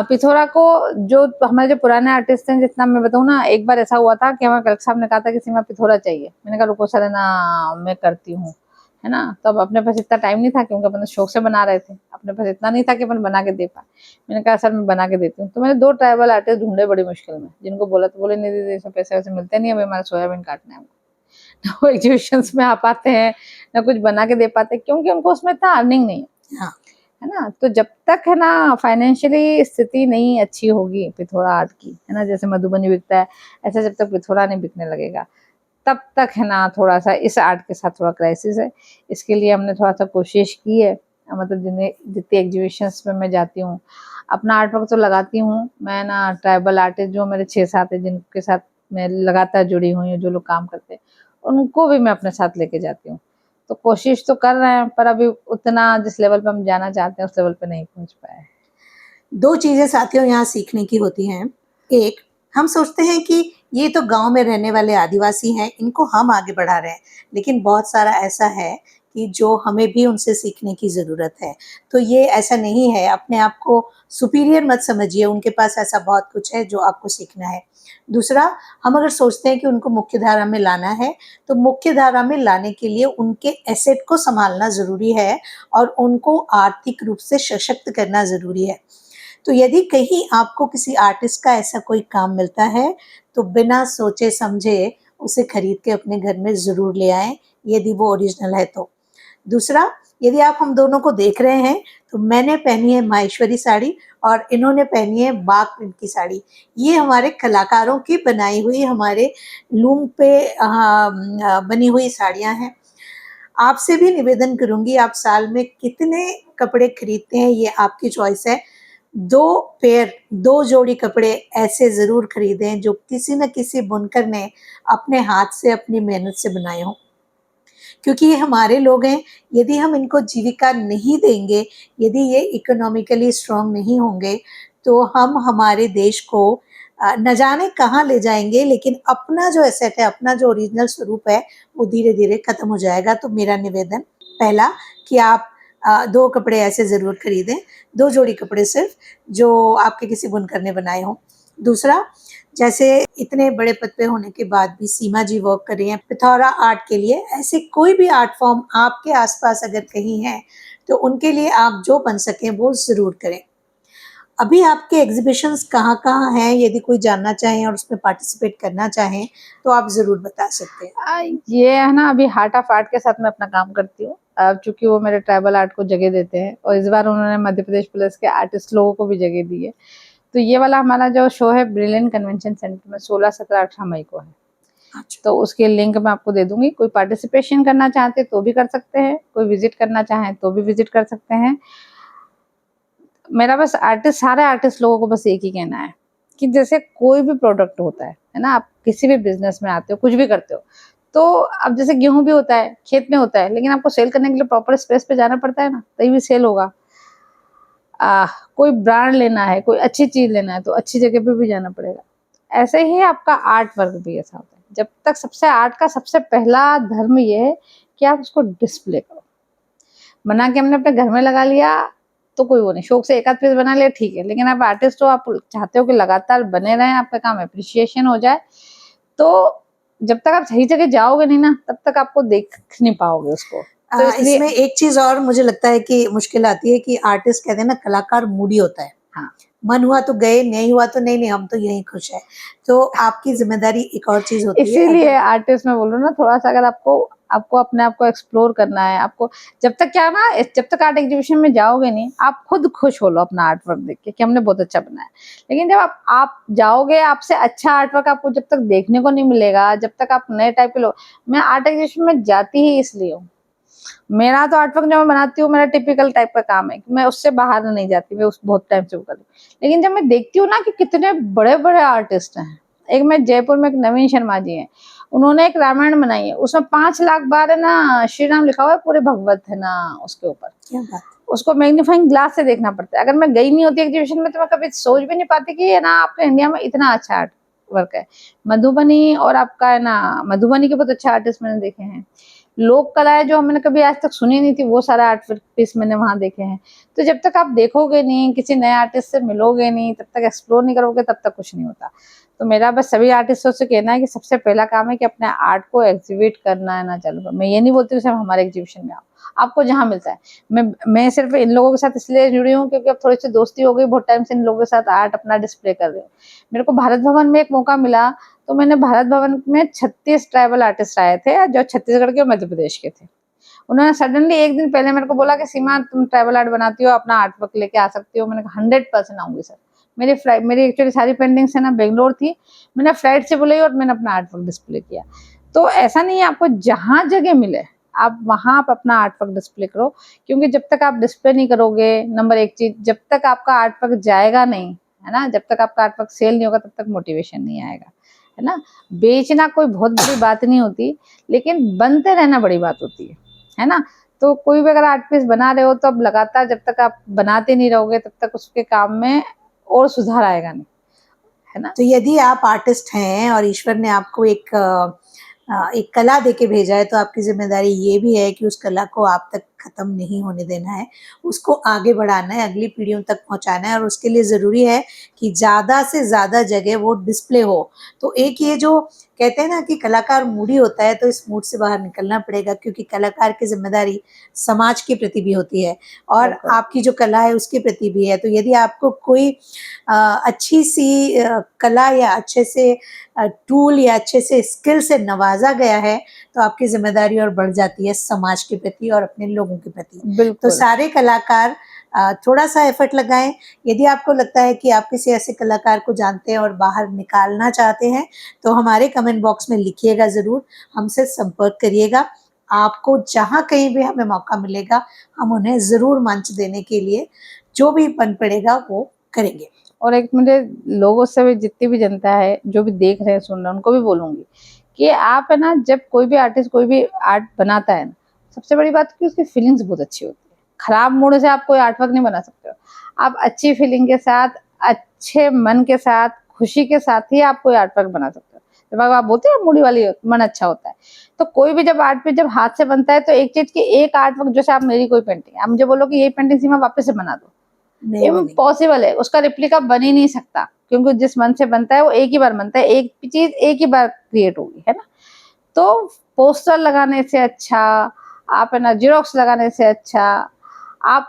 पिथौरा को जो हमारे जो पुराने आर्टिस्ट हैं, जितना मैं बताऊँ ना, एक बार ऐसा हुआ था कि हमारे कलेक्टर साहब ने कहा था कि सीमा पिथौरा चाहिए, मैंने कहा रुको सर, है ना मैं करती हूँ, है ना? तब अपने पास इतना टाइम नहीं था क्योंकि अपन शौक से बना रहे थे, अपने पास इतना नहीं था कि अपन बना के दे पाए। मैंने कहा सर मैं बना के देती हूँ, तो मैंने 2 ट्राइबल आर्टिस्ट ढूंढे बड़ी मुश्किल में, जिनको बोला तो बोले नहीं दीदी, इसमें पैसे वैसे मिलते नहीं, अभी हमारा सोयाबीन काटना है हमको। ना वो एग्जीबिशंस में आ पाते हैं, ना कुछ बना के दे पाते, क्योंकि उनको उसमें इतना अर्निंग नहीं है, हाँ। है ना? तो जब तक है ना फाइनेंशियली स्थिति नहीं अच्छी होगी पिथौरा आर्ट की, है ना, जैसे मधुबनी बिकता है, ऐसे जब तक पिथौरा नहीं बिकने लगेगा, तब तक है ना थोड़ा सा इस आर्ट के साथ थोड़ा क्राइसिस है। इसके लिए हमने थोड़ा सा कोशिश की है, मतलब जितनी एग्जीबिशंस में मैं जाती हूँ, अपना आर्ट वर्क तो लगाती हूँ मैं ना, ट्राइबल आर्टिस्ट जो मेरे 6-7 है जिनके साथ मैं लगातार जुड़ी हुई हूँ, जो लोग काम करते हैं, उनको भी मैं अपने साथ लेके जाती हूँ। तो कोशिश तो कर रहे हैं, पर अभी उतना जिस लेवल पे हम जाना चाहते हैं उस लेवल पे नहीं पहुंच पाए। 2 चीज़ें साथियों यहाँ सीखने की होती हैं। एक, हम सोचते हैं कि ये तो गाँव में रहने वाले आदिवासी हैं, इनको हम आगे बढ़ा रहे हैं, लेकिन बहुत सारा ऐसा है कि जो हमें भी उनसे सीखने की ज़रूरत है। तो ये ऐसा नहीं है, अपने आप को सुपीरियर मत समझिए, उनके पास ऐसा बहुत कुछ है जो आपको सीखना है। दूसरा, हम अगर सोचते हैं कि उनको मुख्य धारा में लाना है, तो मुख्य धारा में लाने के लिए उनके एसेट को सँभालना ज़रूरी है और उनको आर्थिक रूप से सशक्त करना ज़रूरी है। तो यदि कहीं आपको किसी आर्टिस्ट का ऐसा कोई काम मिलता है, तो बिना सोचे समझे उसे खरीद के अपने घर में ज़रूर ले आएँ, यदि वो ओरिजिनल है तो। दूसरा, यदि आप हम दोनों को देख रहे हैं तो मैंने पहनी है माहेश्वरी साड़ी और इन्होंने पहनी है बाग प्रिंट की साड़ी। ये हमारे कलाकारों की बनाई हुई, हमारे लूम पे बनी हुई साड़ियाँ हैं। आपसे भी निवेदन करूंगी, आप साल में कितने कपड़े खरीदते हैं ये आपकी चॉइस है। 2 जोड़ी कपड़े ऐसे ज़रूर खरीदें जो किसी न किसी बुनकर ने अपने हाथ से, अपनी मेहनत से बनाए हों, क्योंकि ये हमारे लोग हैं। यदि हम इनको जीविका नहीं देंगे, यदि ये इकोनॉमिकली स्ट्रांग नहीं होंगे, तो हम हमारे देश को न जाने कहाँ ले जाएंगे, लेकिन अपना जो एसेट है, अपना जो ओरिजिनल स्वरूप है, वो धीरे धीरे खत्म हो जाएगा। तो मेरा निवेदन पहला कि आप 2 कपड़े ऐसे ज़रूर खरीदें, 2 जोड़ी कपड़े सिर्फ, जो आपके किसी बुनकर ने बनाए हों। दूसरा, जैसे इतने बड़े पद पे होने के बाद भी सीमा जी वर्क कर रही हैं पिथौरा आर्ट के लिए, ऐसे कोई भी आर्ट फॉर्म आपके आसपास अगर कहीं है तो उनके लिए आप जो बन सकें वो ज़रूर करें। अभी आपके एग्जीबिशंस कहाँ-कहाँ हैं? यदि कोई जानना चाहे और उसमें पार्टिसिपेट करना चाहें तो आप ज़रूर बता सकते हैं। ये है ना, अभी हार्ट ऑफ आर्ट के साथ मैं अपना काम करती हूँ। चूँकि वो मेरे ट्राइबल आर्ट को जगह देते हैं और इस बार उन्होंने मध्य प्रदेश पुलिस के आर्टिस्ट लोगों को भी जगह दी है। तो ये वाला हमारा जो शो है ब्रिलियंट कन्वेंशन सेंटर में 16, 17, 18 मई को है। अच्छा। तो उसकी लिंक मैं आपको दे दूँगी। कोई पार्टिसिपेशन करना चाहते हैं तो भी कर सकते हैं, कोई विज़िट करना चाहें तो भी विज़िट कर सकते हैं। मेरा बस सारे आर्टिस्ट लोगों को बस एक ही कहना है कि जैसे कोई भी प्रोडक्ट होता है ना, आप किसी भी बिज़नेस में आते हो, कुछ भी करते हो, तो अब जैसे गेहूँ भी होता है, खेत में होता है, लेकिन आपको सेल करने के लिए प्रॉपर स्पेस पे जाना पड़ता है ना, तभी भी सेल होगा। कोई ब्रांड लेना है, कोई अच्छी चीज़ लेना है, तो अच्छी जगह पे भी जाना पड़ेगा। ऐसे ही आपका आर्ट वर्क भी ऐसा होता है। जब तक आर्ट का सबसे पहला धर्म ये है कि आप उसको डिस्प्ले करो। बना के हमने अपने घर में लगा लिया तो कोई वो नहीं, शौक से एक आध पीस बना लिया ठीक है, लेकिन आप आर्टिस्ट हो, आप चाहते हो कि लगातार बने रहें, आपका काम एप्रिसिएशन हो जाए, तो जब तक आप सही जगह जाओगे नहीं ना, तब तक आपको देख नहीं पाओगे उसको। तो इसलिए इसमें एक चीज़ और मुझे लगता है कि मुश्किल आती है कि आर्टिस्ट कहते हैं ना, कलाकार मूडी होता है। हाँ, मन हुआ तो गए, नहीं हुआ तो नहीं, हम तो यहीं खुश हैं। तो आपकी ज़िम्मेदारी एक और चीज़ होती है। इसीलिए आर्टिस्ट मैं बोल रही हूँ ना, थोड़ा-सा अगर आपको आपको अपने आप को एक्सप्लोर करना है, आपको जब तक क्या ना, जब तक आर्ट एग्जीबिशन में जाओगे नहीं, आप खुद खुश हो लो अपना आर्ट वर्क देख के कि हमने बहुत अच्छा बनाया। लेकिन जब आप जाओगे, आपसे अच्छा आर्ट वर्क आपको जब तक देखने को नहीं मिलेगा, जब तक आप नए टाइप के लोग, मैं आर्ट एग्जीबिशन में जाती ही इसलिए हूँ। मेरा तो आर्ट वर्क जो मैं बनाती हूँ, मेरा टिपिकल टाइप का काम है, मैं उससे बाहर नहीं जाती, मैं उस बहुत टाइम से वो कर रही हूँ। लेकिन जब मैं देखती हूँ ना कि कितने बड़े-बड़े आर्टिस्ट हैं, एक मैं जयपुर में एक नवीन शर्मा जी हैं, उन्होंने एक रामायण बनाई है, उसमें 5 लाख बार है ना श्री राम लिखा हुआ है, पूरे भगवत है ना उसके ऊपर। क्या बात! उसको मैग्नीफाइंग ग्लास से देखना पड़ता है। अगर मैं गई नहीं होती एग्जीबिशन में तो मैं कभी सोच भी नहीं पाती कि है ना आपके इंडिया में इतना अच्छा आर्ट वर्क है। मधुबनी और आपका है ना, मधुबनी के बहुत अच्छे आर्टिस्ट मैंने देखे हैं। लोक कलाएँ जो मैंने कभी आज तक सुनी नहीं थी, वो सारा आर्ट वर्क पीस मैंने वहाँ देखे हैं। तो जब तक आप देखोगे नहीं, किसी नए आर्टिस्ट से मिलोगे नहीं, तब तक एक्सप्लोर नहीं करोगे, तब तक कुछ नहीं होता। तो मेरा बस सभी आर्टिस्टों से कहना है कि सबसे पहला काम है कि अपने आर्ट को एग्ज़िबिट करना है ना चालू करो। मैं ये नहीं बोलती हूँ सिर्फ हमारे एग्जीबिशन में आओ, आपको जहाँ मिलता है। मैं सिर्फ इन लोगों के साथ इसलिए जुड़ी हूँ क्योंकि अब थोड़ी-सी दोस्ती हो गई, बहुत टाइम से इन लोगों के साथ आर्ट अपना डिस्प्ले कर रही हूँ। मेरे को भारत भवन में एक मौका मिला, तो मैंने भारत भवन में 36 ट्राइबल आर्टिस्ट आए थे, जो छत्तीसगढ़ के और मध्य प्रदेश के थे। उन्होंने सडनली एक दिन पहले मेरे को बोला कि सीमा तुम ट्राइबल आर्ट बनाती हो, अपना आर्ट वर्क लेके आ सकती हो। मैंने कहा 100% आऊँगी सर। मेरी एक्चुअली सारी पेंटिंग्स है ना बैंगलोर थी, मैंने फ्लाइट से बुलाई और मैंने अपना आर्ट वर्क डिस्प्ले किया। तो ऐसा नहीं है, आपको जहाँ जगह मिले आप वहाँ आप अपना आर्ट वर्क डिस्प्ले करो, क्योंकि जब तक आप डिस्प्ले नहीं करोगे, नंबर 1 चीज़, जब तक आपका आर्ट वर्क जाएगा नहीं, है ना? जब तक आपका आर्ट वर्क सेल नहीं होगा तब तक मोटिवेशन नहीं आएगा, है ना? बेचना कोई बहुत बड़ी बात नहीं होती, लेकिन बनते रहना बड़ी बात होती है ना? तो कोई भी अगर आर्ट पीस बना रहे हो तो अब लगातार जब तक आप बनाते नहीं रहोगे तब तक उसके काम में और सुधार आएगा नहीं, है ना? तो यदि आप आर्टिस्ट हैं और ईश्वर ने आपको एक कला देके भेजा है, तो आपकी ज़िम्मेदारी ये भी है कि उस कला को आप तक ख़त्म नहीं होने देना है, उसको आगे बढ़ाना है, अगली पीढ़ियों तक पहुँचाना है और उसके लिए ज़रूरी है कि ज़्यादा से ज़्यादा जगह वो डिस्प्ले हो। तो एक ये जो कहते हैं ना कि कलाकार मूडी होता है, तो इस मूड से बाहर निकलना पड़ेगा, क्योंकि कलाकार की ज़िम्मेदारी समाज के प्रति भी होती है और बिल्कुल। आपकी जो कला है उसके प्रति भी है। तो यदि आपको कोई अच्छी सी कला या अच्छे से टूल या अच्छे से स्किल से नवाजा नवाजा गया है तो आपकी जिम्मेदारी और बढ़ जाती है समाज के प्रति और अपने लोगों के प्रति। तो बिल्कुल। सारे कलाकार थोड़ा सा एफर्ट लगाएं। यदि आपको लगता है कि आप किसी ऐसे कलाकार को जानते हैं और बाहर निकालना चाहते हैं तो हमारे कमेंट बॉक्स में लिखिएगा ज़रूर, हमसे संपर्क करिएगा। आपको जहाँ कहीं भी हमें मौका मिलेगा हम उन्हें ज़रूर मंच देने के लिए जो भी बन पड़ेगा वो करेंगे। और एक मेरे लोगों से भी, जितनी भी जनता है जो भी देख रहे हैं सुन रहे हैं, उनको भी बोलूंगी कि आप है ना, जब कोई भी आर्टिस्ट कोई भी आर्ट बनाता है ना, सबसे बड़ी बात कि उसकी फीलिंग्स बहुत अच्छी होती है। खराब मूड से आप कोई आर्ट वर्क नहीं बना सकते हो। आप अच्छी फीलिंग के साथ, अच्छे मन के साथ, खुशी के साथ ही आप कोई आर्ट वर्क बना सकते हो। जब आप बोलते हैं मूडी वाली मन अच्छा होता है, तो कोई भी जब आर्ट पे जब हाथ से बनता है तो एक चीज की एक आर्ट वर्क, जैसे आप मेरी कोई पेंटिंग, आप मुझे बोलो कि ये पेंटिंग सीमा वापस से बना दो, नहीं बनेगी। इम्पॉसिबल है, उसका रिप्लिका बन ही नहीं सकता, क्योंकि जिस मन से बनता है वो एक ही बार बनता है, एक चीज एक ही बार क्रिएट होगी, है ना। तो पोस्टर लगाने से अच्छा, आप है ना जीरोक्स लगाने से अच्छा, आप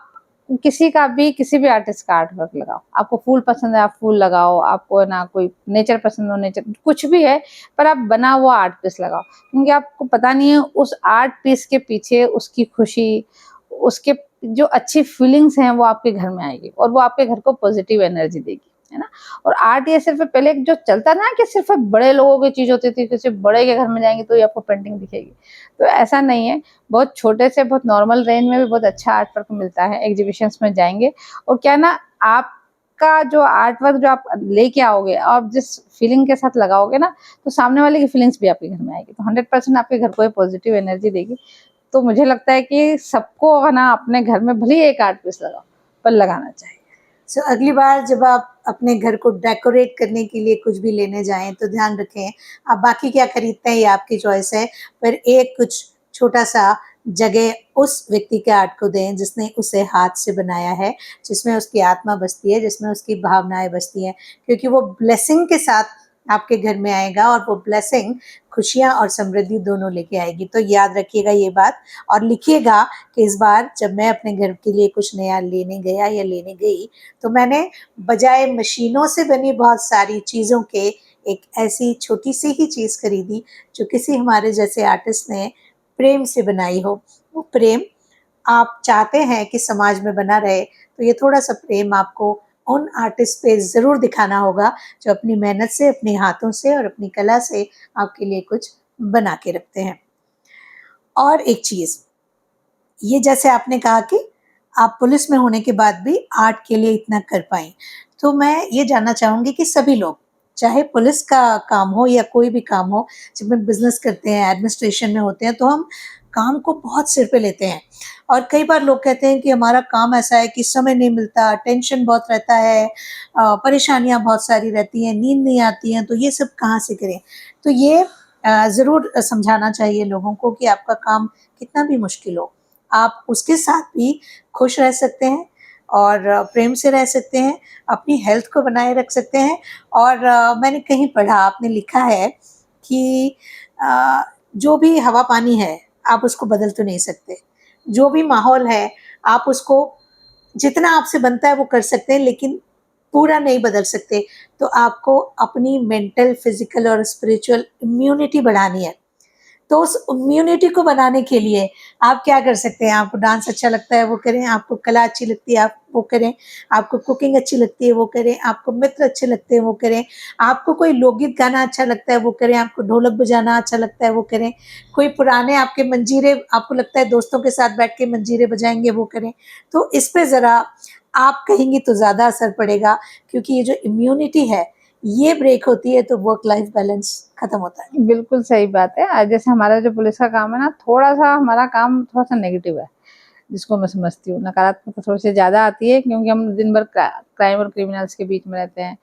किसी का भी, किसी भी आर्टिस्ट का आर्ट वर्क लगाओ। आपको फूल पसंद है आप फूल लगाओ, आपको है ना कोई नेचर पसंद हो नेचर, कुछ भी है, पर आप बना हुआ आर्ट पीस लगाओ, क्योंकि आपको पता नहीं है उस आर्ट पीस के पीछे उसकी खुशी, उसके जो अच्छी फीलिंग्स हैं वो आपके घर में आएगी और वो आपके घर को पॉजिटिव एनर्जी देगी, है ना। और आर्ट ये सिर्फ पहले जो चलता ना कि सिर्फ बड़े लोगों की चीज होती थी, किसी बड़े के घर में जाएंगे तो ये आपको पेंटिंग दिखेगी, तो ऐसा नहीं है। बहुत छोटे से बहुत नॉर्मल रेंज में भी बहुत अच्छा आर्ट वर्क मिलता है, एग्जीबिशंस में जाएंगे और क्या ना, आपका जो आर्ट वर्क जो आप लेके आओगे और जिस फीलिंग के साथ लगाओगे ना, तो सामने वाले की फीलिंग्स भी आपके घर में आएगी, तो 100% आपके घर को पॉजिटिव एनर्जी देगी। तो मुझे लगता है कि सबको है ना अपने घर में भले ही एक आर्ट पीस लगाओ, पर लगाना चाहिए। सो अगली बार जब आप अपने घर को डेकोरेट करने के लिए कुछ भी लेने जाएं तो ध्यान रखें आप बाकी क्या खरीदते हैं ये आपकी चॉइस है, पर एक कुछ छोटा सा जगह उस व्यक्ति के आर्ट को दें जिसने उसे हाथ से बनाया है, जिसमें उसकी आत्मा बसती है, जिसमें उसकी भावनाएं बसती हैं, क्योंकि वो ब्लेसिंग के साथ आपके घर में आएगा और वो ब्लेसिंग खुशियां और समृद्धि दोनों लेके आएगी। तो याद रखिएगा ये बात और लिखिएगा कि इस बार जब मैं अपने घर के लिए कुछ नया लेने गया या लेने गई तो मैंने बजाय मशीनों से बनी बहुत सारी चीज़ों के एक ऐसी छोटी सी ही चीज़ खरीदी जो किसी हमारे जैसे आर्टिस्ट ने प्रेम से बनाई हो। वो प्रेम आप चाहते हैं कि समाज में बना रहे, तो ये थोड़ा सा प्रेम आपको उन आर्टिस्ट पे ज़रूर दिखाना होगा जो अपनी मेहनत से, अपने हाथों से और अपनी कला से आपके लिए कुछ बना के रखते हैं। और एक चीज़, ये जैसे आपने कहा कि आप पुलिस में होने के बाद भी आर्ट के लिए इतना कर पाई, तो मैं ये जानना चाहूँगी कि सभी लोग, चाहे पुलिस का काम हो या कोई भी काम हो, जब हम बिज़नेस करते हैं, एडमिनिस्ट्रेशन में होते हैं, तो हम काम को बहुत सिर पे लेते हैं और कई बार लोग कहते हैं कि हमारा काम ऐसा है कि समय नहीं मिलता, टेंशन बहुत रहता है, परेशानियाँ बहुत सारी रहती हैं, नींद नहीं आती है, तो ये सब कहाँ से करें? तो ये ज़रूर समझाना चाहिए लोगों को कि आपका काम कितना भी मुश्किल हो, आप उसके साथ भी खुश रह सकते हैं और प्रेम से रह सकते हैं, अपनी हेल्थ को बनाए रख सकते हैं। और मैंने कहीं पढ़ा, आपने लिखा है कि जो भी हवा पानी है आप उसको बदल तो नहीं सकते, जो भी माहौल है आप उसको जितना आपसे बनता है वो कर सकते हैं, लेकिन पूरा नहीं बदल सकते। तो आपको अपनी मेंटल, फिजिकल और स्पिरिचुअल इम्यूनिटी बढ़ानी है। तो उस इम्यूनिटी को बनाने के लिए आप क्या कर सकते हैं? आपको डांस अच्छा लगता है वो करें, आपको कला अच्छी लगती है आप वो करें, आपको कुकिंग अच्छी लगती है वो करें, आपको मित्र अच्छे लगते हैं वो करें, आपको कोई लोकगीत गाना अच्छा लगता है वो करें, आपको ढोलक बजाना अच्छा लगता है वो करें, कोई पुराने आपके मंजीरे आपको लगता है दोस्तों के साथ बैठ के मंजीरे बजाएंगे वो करें। तो इस पे ज़रा आप कहेंगी तो ज़्यादा असर पड़ेगा, क्योंकि ये जो इम्यूनिटी है ये ब्रेक होती है तो वर्क लाइफ बैलेंस खत्म होता है। बिल्कुल सही बात है। जैसे हमारा जो पुलिस का काम है ना, थोड़ा-सा हमारा काम थोड़ा-सा नेगेटिव है, जिसको मैं समझती हूँ। नकारात्मकता थोड़ी-सी ज़्यादा आती है, क्योंकि हम दिन भर क्राइम और क्रिमिनल्स के बीच में रहते हैं।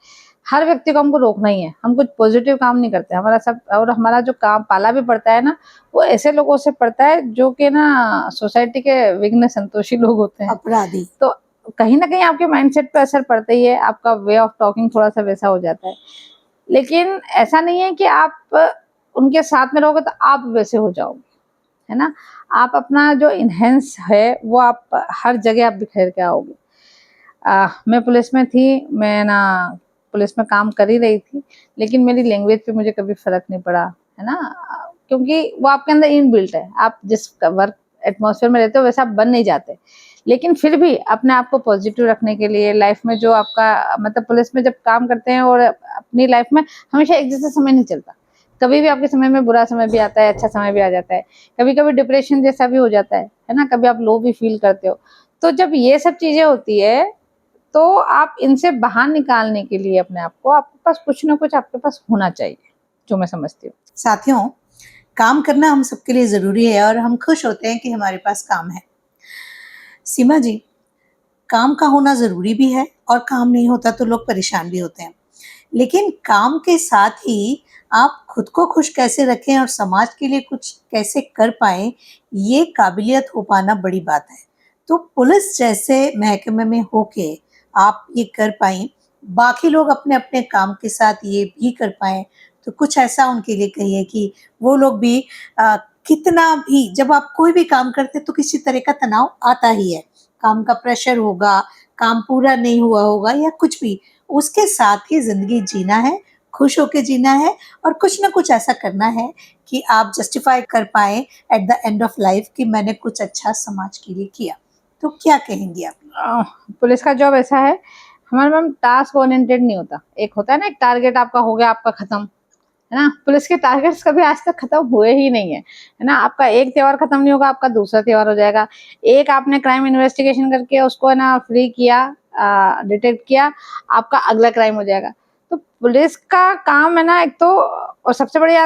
हर व्यक्ति को हमको रोकना ही है, हम कुछ पॉजिटिव काम नहीं करते। हमारा सब, और हमारा जो काम पाला भी पड़ता है ना, वो ऐसे लोगों से पड़ता है जो कि ना सोसाइटी के विघ्न संतोषी लोग होते हैं। अपराधी। तो कहीं न कहीं आपके माइंडसेट पे असर पड़ता ही है, आपका वे ऑफ टॉकिंग थोड़ा-सा वैसा हो जाता है। लेकिन ऐसा नहीं है कि आप उनके साथ में रहोगे तो आप वैसे हो जाओगे, है ना? आप अपना जो इन्हेंस है वो आप हर जगह आप बिखेर के आओगे। मैं पुलिस में थी, मैं ना पुलिस में काम कर ही रही थी, लेकिन मेरी लैंग्वेज पे मुझे कभी फ़र्क नहीं पड़ा, है ना? क्योंकि वो आपके अंदर इनबिल्ट है, आप जिस वर्क एटमॉस्फेयर में रहते हो वैसा आप बन नहीं जाते। लेकिन फिर भी अपने आप को पॉजिटिव रखने के लिए लाइफ में जो आपका मतलब पुलिस में जब काम करते हैं और अपनी लाइफ में हमेशा एक जैसा समय नहीं चलता, कभी भी आपके समय में बुरा समय भी आता है, अच्छा समय भी आ जाता है, कभी कभी डिप्रेशन जैसा भी हो जाता है ना, कभी आप लो भी फील करते हो। तो जब ये सब चीजें होती है तो आप इनसे बाहर निकालने के लिए अपने आप को, आपके पास कुछ ना कुछ आपके पास होना चाहिए, जो मैं समझती हूँ। साथियों, काम करना हम सबके लिए ज़रूरी है और हम खुश होते हैं कि हमारे पास काम है। सीमा जी, काम का होना ज़रूरी भी है और काम नहीं होता तो लोग परेशान भी होते हैं। लेकिन काम के साथ ही आप खुद को खुश कैसे रखें और समाज के लिए कुछ कैसे कर पाएँ, ये काबिलियत हो पाना बड़ी बात है। तो पुलिस जैसे महकमे में होके आप ये कर पाईं, बाकी लोग अपने-अपने काम के साथ ये भी कर पाएँ, तो कुछ ऐसा उनके लिए कहिए कि वो लोग भी कितना भी जब आप कोई भी काम करते हैं तो किसी तरह का तनाव आता ही है। काम का प्रेशर होगा, काम पूरा नहीं हुआ होगा या कुछ भी, उसके साथ ही ज़िंदगी जीना है, खुश होके जीना है और कुछ ना कुछ ऐसा करना है कि आप जस्टिफ़ाई कर पाएँ at the end of life कि मैंने कुछ अच्छा समाज के लिए किया। तो क्या कहेंगी आप? पुलिस का जॉब ऐसा है, हमारा मैम टास्क ओरिएंटेड नहीं होता। एक होता है ना, एक टारगेट आपका हो गया, आपका खत्म, है ना? पुलिस के टारगेट्स कभी आज तक खत्म हुए ही नहीं है ना? आपका एक त्योहार खत्म नहीं होगा, आपका दूसरा त्योहार हो जाएगा। एक आपने क्राइम इन्वेस्टिगेशन करके उसको है ना फ्री किया, डिटेक्ट किया, आपका अगला क्राइम हो जाएगा। तो पुलिस का काम है ना, एक तो और सबसे बड़ी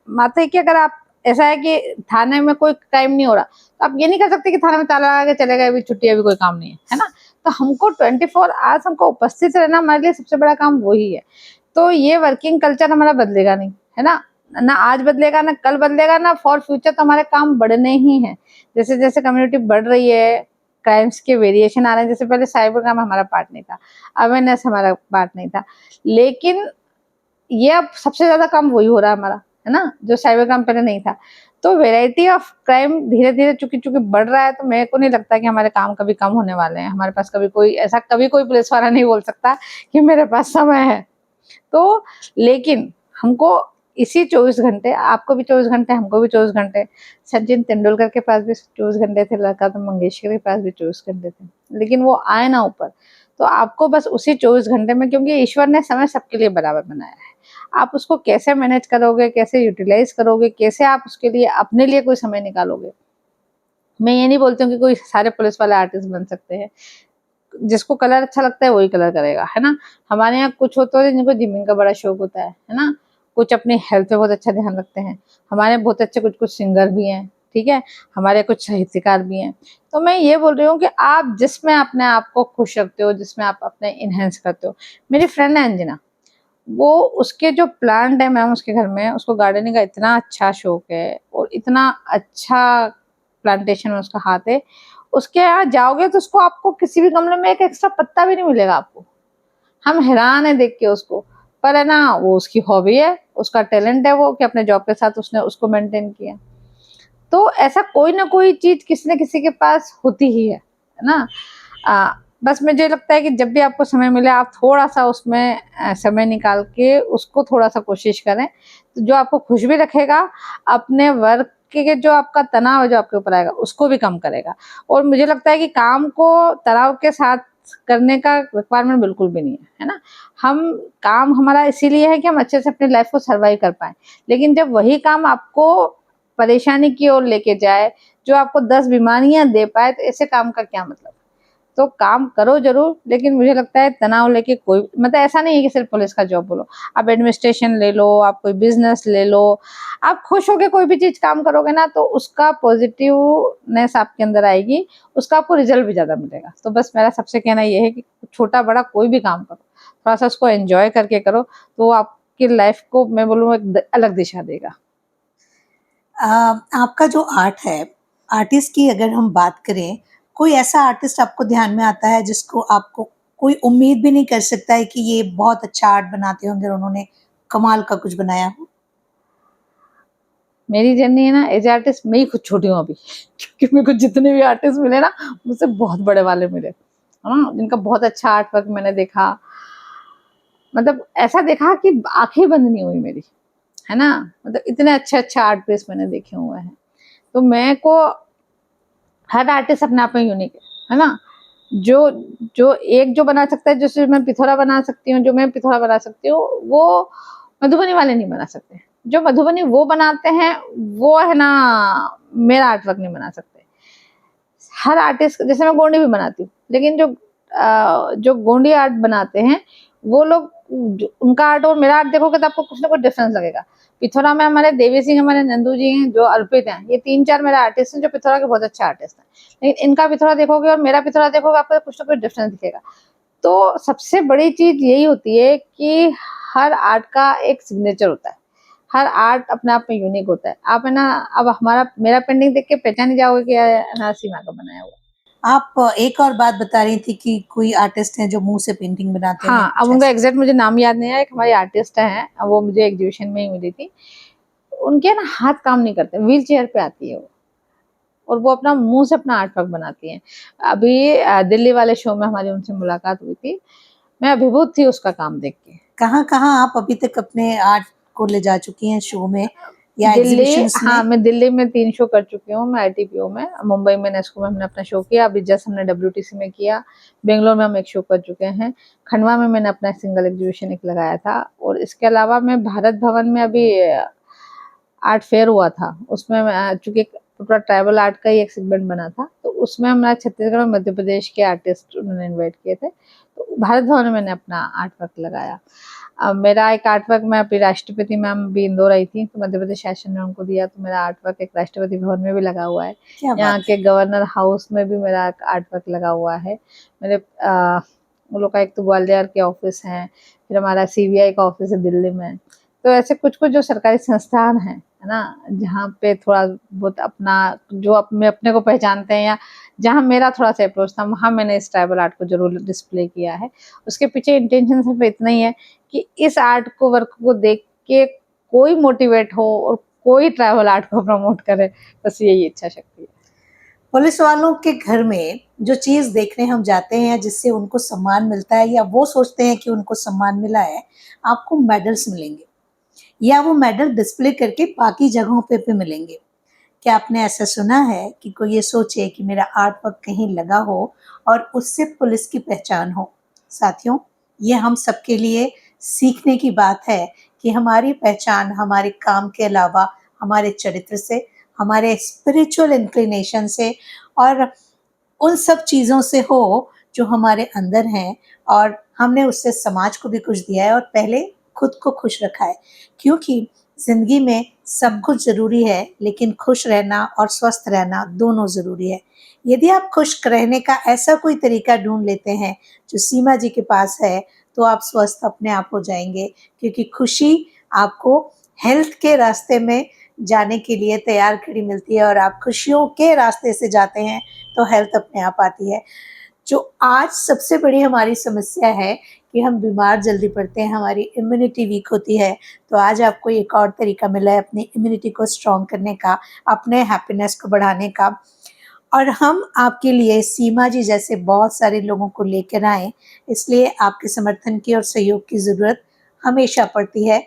बात है कि अगर आप ऐसा है कि थाने में कोई क्राइम नहीं हो रहा, तो आप ये नहीं कर सकते कि थाने में ताला लगा के चले गए, अभी छुट्टी है, अभी कोई काम नहीं है ना? तो हमको 24 आवर्स हमको उपस्थित रहना, हमारे लिए सबसे बड़ा काम वही है। तो ये वर्किंग कल्चर हमारा बदलेगा नहीं, है ना? ना आज बदलेगा, ना कल बदलेगा, ना फॉर फ्यूचर, तो हमारे काम बढ़ने ही हैं। जैसे-जैसे कम्युनिटी बढ़ रही है, क्राइम्स के वेरिएशन आ रहे हैं, जैसे पहले साइबर क्राइम हमारा पार्ट नहीं था, अवेयरनेस हमारा पार्ट नहीं था। लेकिन ये अब सबसे ज़्यादा काम वही हो रहा है हमारा, है ना? जो साइबर क्राइम पहले नहीं था। तो वैरायटी ऑफ क्राइम धीरे-धीरे चूँकि बढ़ रहा है, तो मेरे को नहीं लगता कि हमारे काम कभी कम होने वाले हैं। हमारे पास कभी कोई पुलिस वाला नहीं बोल सकता कि मेरे पास समय है। तो लेकिन हमको इसी 24 घंटे, आपको भी 24 घंटे, हमको भी 24 घंटे, सचिन तेंदुलकर के पास भी 24 घंटे थे, लता मंगेशकर के पास भी 24 घंटे थे। लेकिन वो आए ना ऊपर, तो आपको बस उसी 24 घंटे में, क्योंकि ईश्वर ने समय सबके लिए बराबर बनाया है, आप उसको कैसे मैनेज करोगे, कैसे यूटिलाइज़ करोगे, कैसे आप उसके लिए अपने लिए कोई समय निकालोगे। मैं ये नहीं बोलती हूँ कि कोई सारे पुलिस वाले आर्टिस्ट बन सकते हैं। जिसको कलर अच्छा लगता है वही कलर करेगा, है ना? हमारे यहाँ कुछ होते हैं जिनको जिमिंग का बड़ा शौक होता है ना? कुछ अपनी हेल्थ पे बहुत अच्छा ध्यान रखते हैं। हमारे यहाँ बहुत अच्छे कुछ-कुछ सिंगर भी हैं, ठीक है? हमारे कुछ साहित्यकार भी हैं। तो मैं ये बोल रही हूँ कि आप जिसमें अपने आप को खुश रखते हो, जिसमें आप अपने एनहांस करते हो। मेरी फ्रेंड है अंजना, वो उसके जो प्लांट है मैम उसके घर में, उसको गार्डनिंग का इतना अच्छा शौक है और इतना अच्छा प्लांटेशन में उसका हाथ है। उसके यहाँ जाओगे तो उसको आपको किसी भी गमले में एक एक्स्ट्रा पत्ता भी नहीं मिलेगा आपको। हम हैरान हैं देख के उसको। पर है ना, वो उसकी हॉबी है, उसका टैलेंट है वो कि अपने जॉब के साथ उसने उसको मेंटेन किया। तो ऐसा कोई ना कोई चीज़ किसी न किसी के पास होती ही है ना? बस मुझे लगता है कि जब भी आपको समय मिले आप थोड़ा-सा उसमें समय निकाल के उसको थोड़ा-सा कोशिश करें, तो जो आपको खुश भी रखेगा, अपने वर्क के जो आपका तनाव है जो आपके ऊपर आएगा, उसको भी कम करेगा। और मुझे लगता है कि काम को तनाव के साथ करने का रिक्वायरमेंट बिल्कुल भी नहीं है ना? हम काम हमारा इसीलिए है कि हम अच्छे से अपनी लाइफ़ को सर्वाइव कर पाएँ। लेकिन जब वही काम आपको परेशानी की ओर लेके जाए, जो आपको 10 बीमारियाँ दे पाए, तो ऐसे काम का क्या मतलब? तो काम करो ज़रूर, लेकिन मुझे लगता है तनाव लेके कोई मतलब ऐसा नहीं है कि सिर्फ़ पुलिस का जॉब बोलो। आप एडमिनिस्ट्रेशन ले लो, आप कोई बिज़नेस ले लो, आप खुश होके कोई भी चीज़ काम करोगे ना, तो उसका पॉज़िटिवनेस आपके अंदर आएगी, उसका आपको रिज़ल्ट भी ज़्यादा मिलेगा। तो बस मेरा सबसे कहना ये है कि छोटा-बड़ा कोई भी काम करो, थोड़ा-सा उसको एन्जॉय करके करो, तो वो आपकी लाइफ़ को मैं बोलूँ एक अलग दिशा देगा। आपका जो आर्ट है, आर्टिस्ट की अगर हम बात करें, कोई ऐसा आर्टिस्ट आपको ध्यान में आता है जिसको आपको कोई उम्मीद भी नहीं कर सकता है कि ये बहुत अच्छा आर्ट बनाते होंगे और उन्होंने कमाल का कुछ बनाया हो? मेरी जर्नी है ना एज़ आर्टिस्ट, मैं ही खुद छोटी हूँ अभी क्योंकि मेरे को जितने भी आर्टिस्ट मिले ना, मुझसे बहुत बड़े वाले मिले, है ना? जिनका बहुत अच्छा आर्ट वर्क मैंने देखा, मतलब ऐसा देखा कि आँखें बंद नहीं हुई मेरी, है ना, मतलब इतने अच्छे आर्ट पीस मैंने देखे हुए हैं। तो मैं को हर आर्टिस्ट अपने आप में यूनिक है ना। जो जो एक जो बना सकता है, जैसे मैं पिथौरा बना सकती हूँ, जो मैं पिथौरा बना सकती हूँ, वो मधुबनी वाले नहीं बना सकते। जो मधुबनी वो बनाते हैं, वो है ना, मेरा आर्ट वर्क नहीं बना सकते। हर आर्टिस्ट, जैसे मैं गोंडी भी बनाती हूँ, लेकिन जो गोंडी आर्ट बनाते हैं वो लोग, उनका आर्ट और मेरा आर्ट देखोगे तो आपको कुछ ना कुछ डिफरेंस लगेगा। पिथौरा में हमारे देवी सिंह, हमारे नंदू जी हैं, जो अर्पित हैं, ये 3-4 मेरे आर्टिस्ट हैं जो पिथौरा के बहुत अच्छे आर्टिस्ट हैं। लेकिन इनका पिथौरा देखोगे और मेरा पिथौरा देखोगे, आपको कुछ ना कुछ डिफरेंस दिखेगा। तो सबसे बड़ी चीज यही होती है कि हर आर्ट का एक सिग्नेचर होता है, हर आर्ट अपने आप में यूनिक होता है। आप है ना, अब मेरा पेंटिंग देख के पहचान नहीं जाओगे कि है ना सीमा का बनाया हुआ। आप एक और बात बता रही थी कि कोई आर्टिस्ट हैं जो मुंह से पेंटिंग बनाते हैं, हाँ, अब कुछ उनका ऐसा। एग्जैक्ट मुझे नाम याद नहीं आया। एक हमारी आर्टिस्ट हैं, वो मुझे एग्जीबिशन में ही मिली थी। उनके ना हाथ काम नहीं करते, व्हील चेयर पे आती है वो, और वो अपना मुंह से अपना आर्ट वर्क बनाती हैं। अभी दिल्ली वाले शो में हमारी उनसे मुलाकात हुई थी, मैं अभिभूत थी उसका काम देख के। कहाँ कहाँ आप अभी तक अपने आर्ट को ले जा चुकी हैं, शो में या दिल्ली, एग्जीबिशंस हाँ, में? मैं दिल्ली में 3 शो कर चुकी हूँ, मैं ITPO में, मुंबई में नेस्को में हमने अपना शो किया, अभी जस्ट हमने WTC में किया, बेंगलोर में हम एक शो कर चुके हैं, खंडवा में मैंने अपना सिंगल एग्जीबिशन एक लगाया था, और इसके अलावा मैं भारत भवन में अभी आर्ट फेयर हुआ था, उसमें चूंकि पूरा ट्राइबल आर्ट का ही एक सेगमेंट बना था, तो उसमें हमारा छत्तीसगढ़ और मध्य प्रदेश के आर्टिस्ट उन्होंने इन्वाइट किए थे, तो भारत भवन में मैंने अपना आर्ट वर्क लगाया। मेरा एक आर्ट वर्क, मैं अभी राष्ट्रपति मैम भी इंदौर आई थी, तो मध्य प्रदेश शासन ने उनको दिया, तो मेरा आर्ट वर्क एक राष्ट्रपति भवन में भी लगा हुआ है। क्या यहाँ बात के है। गवर्नर हाउस में भी मेरा आर्ट वर्क लगा हुआ है। मेरे वो लोग का एक तो ग्वालियर के ऑफिस है, फिर हमारा CBI का ऑफिस है दिल्ली में। तो ऐसे कुछ कुछ जो सरकारी संस्थान है ना, जहाँ पे थोड़ा बहुत अपना, जो अपने को पहचानते हैं, या जहाँ मेरा थोड़ा सा अप्रोच था, वहाँ मैंने इस ट्राइबल आर्ट को जरूर डिस्प्ले किया है। उसके पीछे इंटेंशन सिर्फ इतना ही है कि इस आर्ट को, वर्क को देख के कोई मोटिवेट हो और कोई ट्राइबल आर्ट को प्रमोट करे, बस यही इच्छा शक्ति है। पुलिस वालों के घर में जो चीज देखने हम जाते हैं जिससे उनको सम्मान मिलता है, या वो सोचते हैं कि उनको सम्मान मिला है, आपको मेडल्स मिलेंगे या वो मेडल डिस्प्ले करके बाकी जगहों पे भी मिलेंगे। क्या आपने ऐसा सुना है कि कोई ये सोचे कि मेरा आर्ट वर्क कहीं लगा हो और उससे पुलिस की पहचान हो? साथियों, ये हम सबके लिए सीखने की बात है कि हमारी पहचान हमारे काम के अलावा हमारे चरित्र से, हमारे स्पिरिचुअल इंक्लिनेशन से और उन सब चीज़ों से हो जो हमारे अंदर हैं, और हमने उससे समाज को भी कुछ दिया है और पहले खुद को खुश रखा है। क्योंकि ज़िंदगी में सब कुछ ज़रूरी है, लेकिन खुश रहना और स्वस्थ रहना दोनों ज़रूरी है। यदि आप खुश रहने का ऐसा कोई तरीका ढूँढ लेते हैं जो सीमा जी के पास है, तो आप स्वस्थ अपने आप हो जाएँगे, क्योंकि खुशी आपको हेल्थ के रास्ते में जाने के लिए तैयार खड़ी मिलती है, और आप खुशियों के रास्ते से जाते हैं तो हेल्थ अपने आप आती है। जो आज सबसे बड़ी हमारी समस्या है कि हम बीमार जल्दी पड़ते हैं, हमारी इम्यूनिटी वीक होती है, तो आज आपको एक और तरीका मिला है अपनी इम्यूनिटी को स्ट्रॉन्ग करने का, अपने हैप्पीनेस को बढ़ाने का। और हम आपके लिए सीमा जी जैसे बहुत सारे लोगों को लेकर आए, इसलिए आपके समर्थन की और सहयोग की ज़रूरत हमेशा पड़ती है।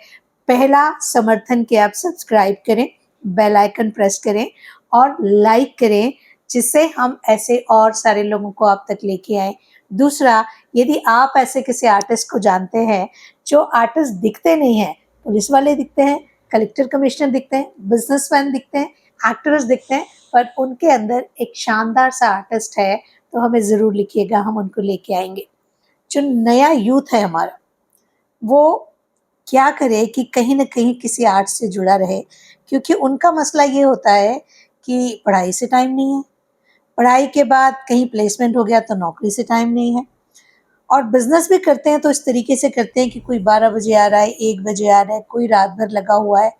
पहला समर्थन कि आप सब्सक्राइब करें, बेल आइकन प्रेस करें और लाइक करें, जिससे हम ऐसे और सारे लोगों को आप तक लेके आए। दूसरा, यदि आप ऐसे किसी आर्टिस्ट को जानते हैं जो आर्टिस्ट दिखते नहीं हैं, पुलिस वाले दिखते हैं, कलेक्टर कमिश्नर दिखते हैं, बिजनेसमैन दिखते हैं, एक्टर्स दिखते हैं, पर उनके अंदर एक शानदार सा आर्टिस्ट है, तो हमें ज़रूर लिखिएगा, हम उनको लेके आएंगे। जो नया यूथ है हमारा, वो क्या करे कि कहीं ना कहीं किसी आर्ट से जुड़ा रहे, क्योंकि उनका मसला ये होता है कि पढ़ाई से टाइम नहीं है, पढ़ाई के बाद कहीं प्लेसमेंट हो गया तो नौकरी से टाइम नहीं है, और बिजनेस भी करते हैं तो इस तरीके से करते हैं कि कोई 12 बजे आ रहा है, 1 बजे आ रहा है, कोई रात भर लगा हुआ है,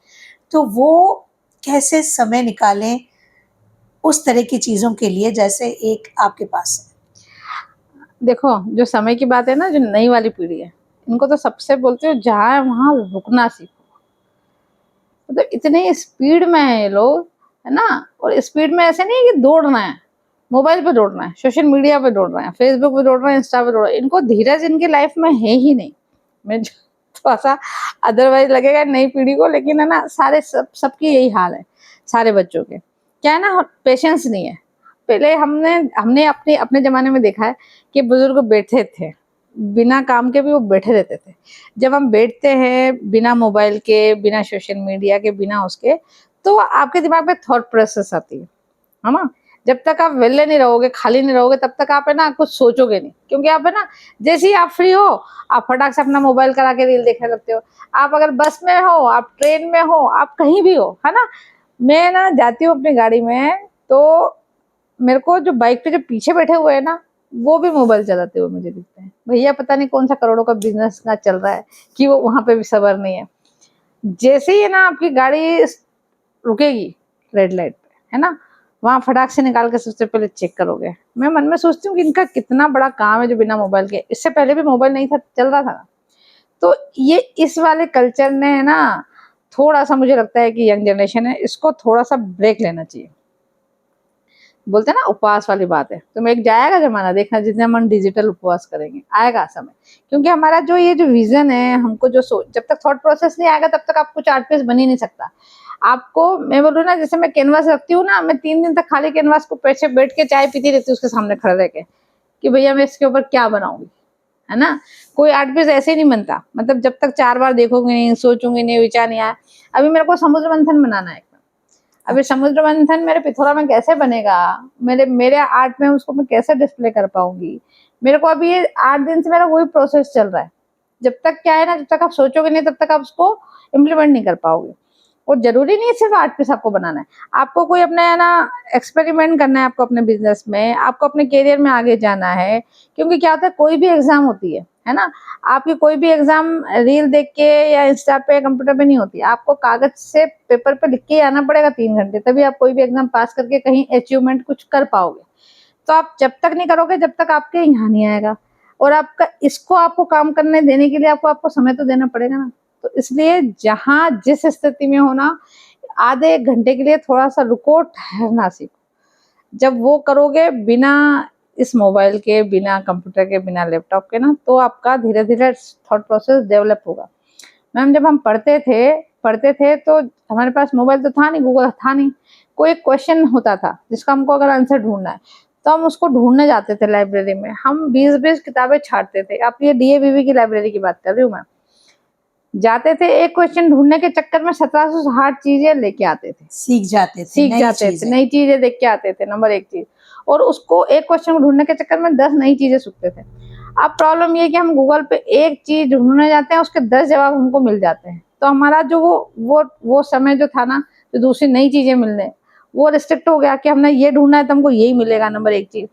तो वो कैसे समय निकालें उस तरह की चीज़ों के लिए जैसे एक आपके पास है? देखो, जो समय की बात है ना, जो नई वाली पीढ़ी है, इनको तो सबसे बोलते हो जहाँ वहाँ रुकना सीखो। मतलब इतने स्पीड में है ये लोग, है ना, और स्पीड में ऐसे नहीं है कि दौड़ना है, मोबाइल पे दौड़ना है, सोशल मीडिया पे दौड़ रहे हैं, फेसबुक पे दौड़ रहे हैं, इंस्टा पे दौड़ रहे हैं, इनको धीरज इनकी लाइफ में है ही नहीं। मैं थोड़ा-सा अदरवाइज़ लगेगा नई पीढ़ी को, लेकिन है ना सारे सबकी यही हाल है, सारे बच्चों के। क्या है ना, पेशेंस नहीं है। पहले हमने हमने अपने अपने ज़माने में देखा है कि बुज़ुर्ग बैठे थे, बिना काम के भी वो बैठे रहते थे। जब हम बैठते हैं बिना मोबाइल के, बिना सोशल मीडिया के, बिना उसके, तो आपके दिमाग में थॉट प्रोसेस आती है ना? जब तक आप वेले नहीं रहोगे, खाली नहीं रहोगे, तब तक आप है ना कुछ सोचोगे नहीं, क्योंकि आप है ना जैसे ही आप फ्री हो, आप फटाक से अपना मोबाइल करा के रील देखने लगते हो। आप अगर बस में हो, आप ट्रेन में हो, आप कहीं भी हो, है ना? मैं ना जाती हूँ अपनी गाड़ी में, तो मेरे को जो बाइक पे जो पीछे बैठे हुए हैं ना, वो भी मोबाइल चलाते हुए मुझे दिखते हैं। भैया पता नहीं कौन सा करोड़ों का बिज़नेस ना चल रहा है कि वो वहाँ पे भी सब्र नहीं है। जैसे ही है ना आपकी गाड़ी रुकेगी रेड लाइट पे, है ना? वहाँ फटाक से निकाल के सबसे पहले चेक करोगे। मैं मन में सोचती हूँ कि इनका कितना बड़ा काम है जो बिना मोबाइल के, इससे पहले भी मोबाइल नहीं था, चल रहा था ना। तो ये इस वाले कल्चर ने है ना, थोड़ा-सा मुझे लगता है कि यंग जनरेशन है, इसको थोड़ा-सा ब्रेक लेना चाहिए। बोलते हैं ना उपवास वाली बात है, तो मैं एक जाएगा ज़माना, देखना जितने हम डिजिटल उपवास करेंगे, आएगा समय। क्योंकि हमारा जो ये जो विज़न है, हमको जो सोच, जब तक थॉट प्रोसेस नहीं आएगा तब तक आप कुछ आर्ट पीस बन ही नहीं सकता। आपको मैं बोल रही हूँ ना, जैसे मैं कैनवास रखती हूँ ना, मैं 3 दिन तक खाली कैनवास को पीछे बैठ के चाय पीती रहती हूँ उसके सामने खड़े रह के, कि भैया मैं इसके ऊपर क्या बनाऊँगी, है ना? कोई आर्ट पीस ऐसे ही नहीं बनता, मतलब जब तक 4 बार देखोगे नहीं, सोचूँगी नहीं, विचार नहीं आया। अभी मेरे को समुद्र मंथन बनाना है। अभी समुद्र मंथन मेरे पिथौरा में कैसे बनेगा? मेरे मेरे आर्ट में उसको मैं कैसे डिस्प्ले कर पाऊँगी? मेरे को अभी ये 8 दिन से मेरा वही प्रोसेस चल रहा है। जब तक क्या है ना, जब तक आप सोचोगे नहीं तब तक आप उसको इम्प्लीमेंट नहीं कर पाओगे। और ज़रूरी नहीं है सिर्फ़ आर्ट पीस आपको बनाना है। आपको कोई अपना है ना एक्सपेरिमेंट करना है, आपको अपने बिज़नेस में, आपको अपने करियर में आगे जाना है। क्योंकि क्या होता है, कोई भी एग्ज़ाम होती है ना? आपकी कोई भी एग्ज़ाम रील देख के या इंस्टा पे, कंप्यूटर पे नहीं होती। आपको कागज़ से पेपर पे लिख के ही आना पड़ेगा 3 घंटे, तभी आप कोई भी एग्ज़ाम पास करके कहीं अचीवमेंट कुछ कर पाओगे। तो आप जब तक नहीं करोगे, जब तक आपके यहाँ नहीं आएगा। और आपका इसको आपको काम करने देने के लिए आपको आपको समय तो देना पड़ेगा ना। तो इसलिए जहाँ जिस स्थिति में हो ना, आधे 1 घंटे के लिए थोड़ा-सा रुको, ठहरना सीखो। जब वो करोगे बिना इस मोबाइल के, बिना कंप्यूटर के, बिना लैपटॉप के ना, तो आपका धीरे-धीरे थॉट प्रोसेस डेवलप होगा। मैम जब हम पढ़ते थे तो हमारे पास मोबाइल तो था नहीं, गूगल था नहीं। कोई एक क्वेश्चन होता था जिसका हमको अगर आंसर ढूँढना है, तो हम उसको ढूँढने जाते थे लाइब्रेरी में। हम 20-20 किताबें छाँटते थे। अब ये डीएवीवी की लाइब्रेरी की बात कर रही हूँ मैं। जाते थे, एक क्वेश्चन ढूँढने के चक्कर में 1760 चीज़ें लेके आते थे। सीख नई जाते थे, चीज़ें। नई चीज़ें देख के आते थे, नंबर 1 चीज़। और उसको एक क्वेश्चन को ढूँढने के चक्कर में 10 नई चीज़ें सीखते थे। अब प्रॉब्लम ये है कि हम गूगल पे एक चीज़ ढूँढने जाते हैं, उसके 10 जवाब हमको मिल जाते हैं। तो हमारा जो वो समय जो था ना, जो दूसरी नई चीज़ें मिलने, वो रिस्ट्रिक्ट हो गया कि हमने ये ढूँढना है तो हमको यही मिलेगा, नंबर 1 चीज़।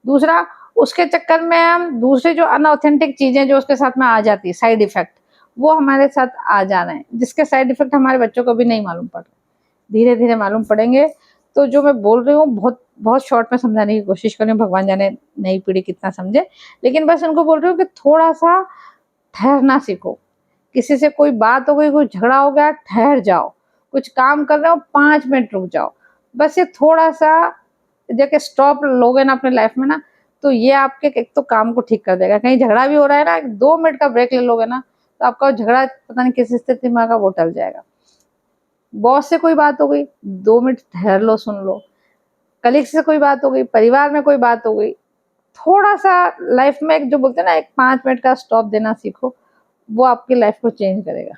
दूसरा, उसके चक्कर में हम दूसरी जो अनऑथेंटिक चीज़ें जो उसके साथ में आ जाती है, साइड इफ़ेक्ट, वो हमारे साथ आ जा रहे हैं, जिसके साइड इफ़ेक्ट हमारे बच्चों को भी नहीं मालूम पड़ रहे। धीरे-धीरे मालूम पड़ेंगे। तो जो मैं बोल रही हूँ, बहुत बहुत शॉर्ट में समझाने की कोशिश कर रही हूँ, भगवान जाने नई पीढ़ी कितना समझे। लेकिन बस उनको बोल रही हूँ कि थोड़ा-सा ठहरना सीखो। किसी से कोई बात हो गई, कोई झगड़ा हो गया, ठहर जाओ। कुछ काम कर रहे हो, 5 मिनट रुक जाओ। बस ये थोड़ा-सा देखिए स्टॉप लोगे ना अपने लाइफ में ना, तो ये आपके एक तो काम को ठीक कर देगा। कहीं झगड़ा भी हो रहा है ना, 2 मिनट का ब्रेक ले लोगे ना, तो आपका वो झगड़ा पता नहीं किस स्थिति में आएगा, वो टल जाएगा। बॉस से कोई बात हो गई, 2 मिनट ठहर लो, सुन लो। कलीग से कोई बात हो गई, परिवार में कोई बात हो गई, थोड़ा-सा लाइफ में एक जो बोलते हैं ना, एक 5 मिनट का स्टॉप देना सीखो, वो आपकी लाइफ को चेंज करेगा।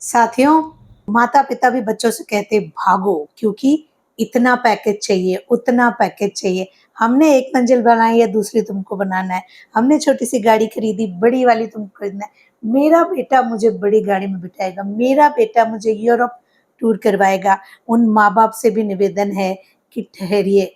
साथियों, माता-पिता भी बच्चों से कहते भागो, क्योंकि इतना पैकेज चाहिए, उतना पैकेज चाहिए। हमने एक मंजिल बनाई है, दूसरी तुमको बनाना है। हमने छोटी-सी गाड़ी खरीदी, बड़ी वाली तुमको खरीदना है। मेरा बेटा मुझे बड़ी गाड़ी में बिठाएगा, मेरा बेटा मुझे यूरोप टूर करवाएगा। उन माँ-बाप से भी निवेदन है कि ठहरिए,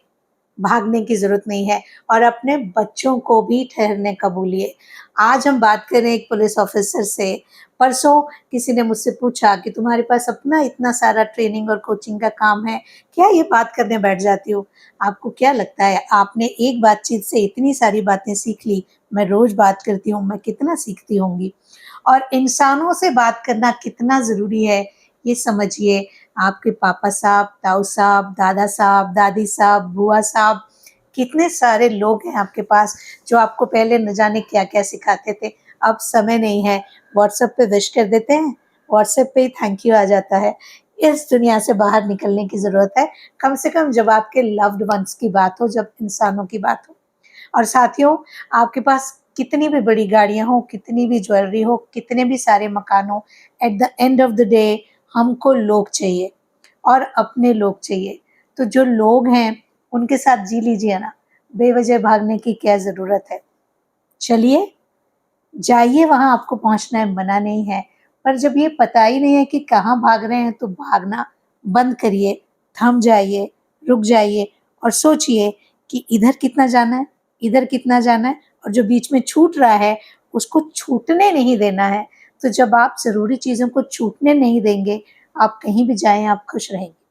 भागने की ज़रूरत नहीं है और अपने बच्चों को भी ठहरने का बोलिए। आज हम बात कर रहे हैं एक पुलिस ऑफ़िसर से। परसों किसी ने मुझसे पूछा कि तुम्हारे पास अपना इतना सारा ट्रेनिंग और कोचिंग का काम है, क्या ये बात करने बैठ जाती हो? आपको क्या लगता है, आपने एक बातचीत से इतनी सारी बातें सीख ली, मैं रोज़ बात करती हूँ, मैं कितना सीखती होंगी? और इंसानों से बात करना कितना ज़रूरी है, ये समझिए। आपके पापा साहब, ताऊ साहब, दादा साहब, दादी साहब, बुआ साहब, कितने सारे लोग हैं आपके पास जो आपको पहले न जाने क्या-क्या सिखाते थे। अब समय नहीं है, व्हाट्सएप पे विश कर देते हैं, व्हाट्सएप पे ही थैंक यू आ जाता है। इस दुनिया से बाहर निकलने की ज़रूरत है, कम से कम जब आपके लव्ड वंस की बात हो, जब इंसानों की बात हो। और साथियों, आपके पास कितनी भी बड़ी गाड़ियाँ हों, कितनी भी ज्वेलरी हो, कितने भी सारे मकान हों, at the end of the day हमको लोग चाहिए और अपने लोग चाहिए। तो जो लोग हैं, उनके साथ जी लीजिए ना, बेवजह भागने की क्या ज़रूरत है। चलिए, जाइए, वहाँ आपको पहुँचना है, मना नहीं है, पर जब ये पता ही नहीं है कि कहाँ भाग रहे हैं, तो भागना बंद करिए, थम जाइए, रुक जाइए और सोचिए कि इधर कितना जाना है, इधर कितना जाना है, और जो बीच में छूट रहा है, उसको छूटने नहीं देना है। तो जब आप ज़रूरी चीज़ों को छूटने नहीं देंगे, आप कहीं भी जाएँ, आप खुश रहेंगे।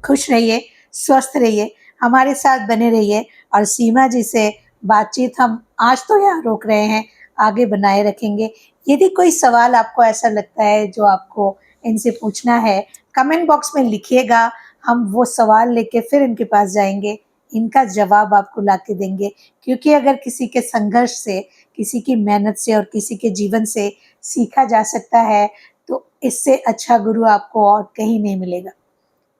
खुश रहिए, स्वस्थ रहिए, हमारे साथ बने रहिए और सीमा जी से बातचीत हम आज तो यहाँ रोक रहे हैं, आगे बनाए रखेंगे। यदि कोई सवाल आपको ऐसा लगता है जो आपको इनसे पूछना है, कमेंट बॉक्स में लिखिएगा, हम वो सवाल लेके फिर इनके पास जाएँगे, इनका जवाब आपको लाके देंगे। क्योंकि अगर किसी के संघर्ष से, किसी की मेहनत से और किसी के जीवन से सीखा जा सकता है, तो इससे अच्छा गुरु आपको और कहीं नहीं मिलेगा।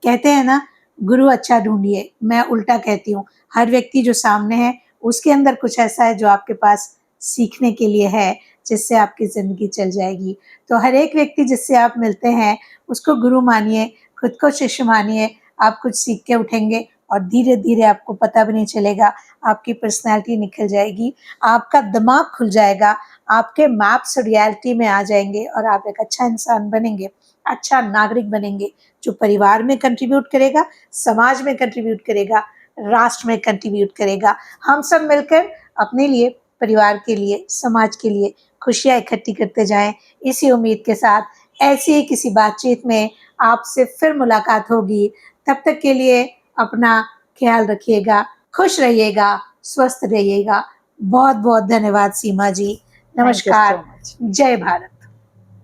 कहते हैं ना, गुरु अच्छा ढूंढिए, मैं उल्टा कहती हूँ, हर व्यक्ति जो सामने है उसके अंदर कुछ ऐसा है जो आपके पास सीखने के लिए है, जिससे आपकी ज़िंदगी चल जाएगी। तो हर एक व्यक्ति जिससे आप मिलते हैं उसको गुरु मानिए, खुद को शिष्य मानिए, आप कुछ सीख के उठेंगे और धीरे धीरे आपको पता भी नहीं चलेगा, आपकी पर्सनैलिटी निखर जाएगी, आपका दिमाग खुल जाएगा, आपके मैप्स रियलिटी में आ जाएंगे और आप एक अच्छा इंसान बनेंगे, अच्छा नागरिक बनेंगे, जो परिवार में कंट्रीब्यूट करेगा, समाज में कंट्रीब्यूट करेगा, राष्ट्र में कंट्रीब्यूट करेगा। हम सब मिलकर अपने लिए, परिवार के लिए, समाज के लिए खुशियाँ इकट्ठी करते जाएँ। इसी उम्मीद के साथ ऐसी ही किसी बातचीत में आपसे फिर मुलाकात होगी। तब तक के लिए अपना ख्याल रखिएगा, खुश रहिएगा, स्वस्थ रहिएगा। बहुत-बहुत धन्यवाद सीमा जी। थैंक यू नमस्कार। So much. जय भारत।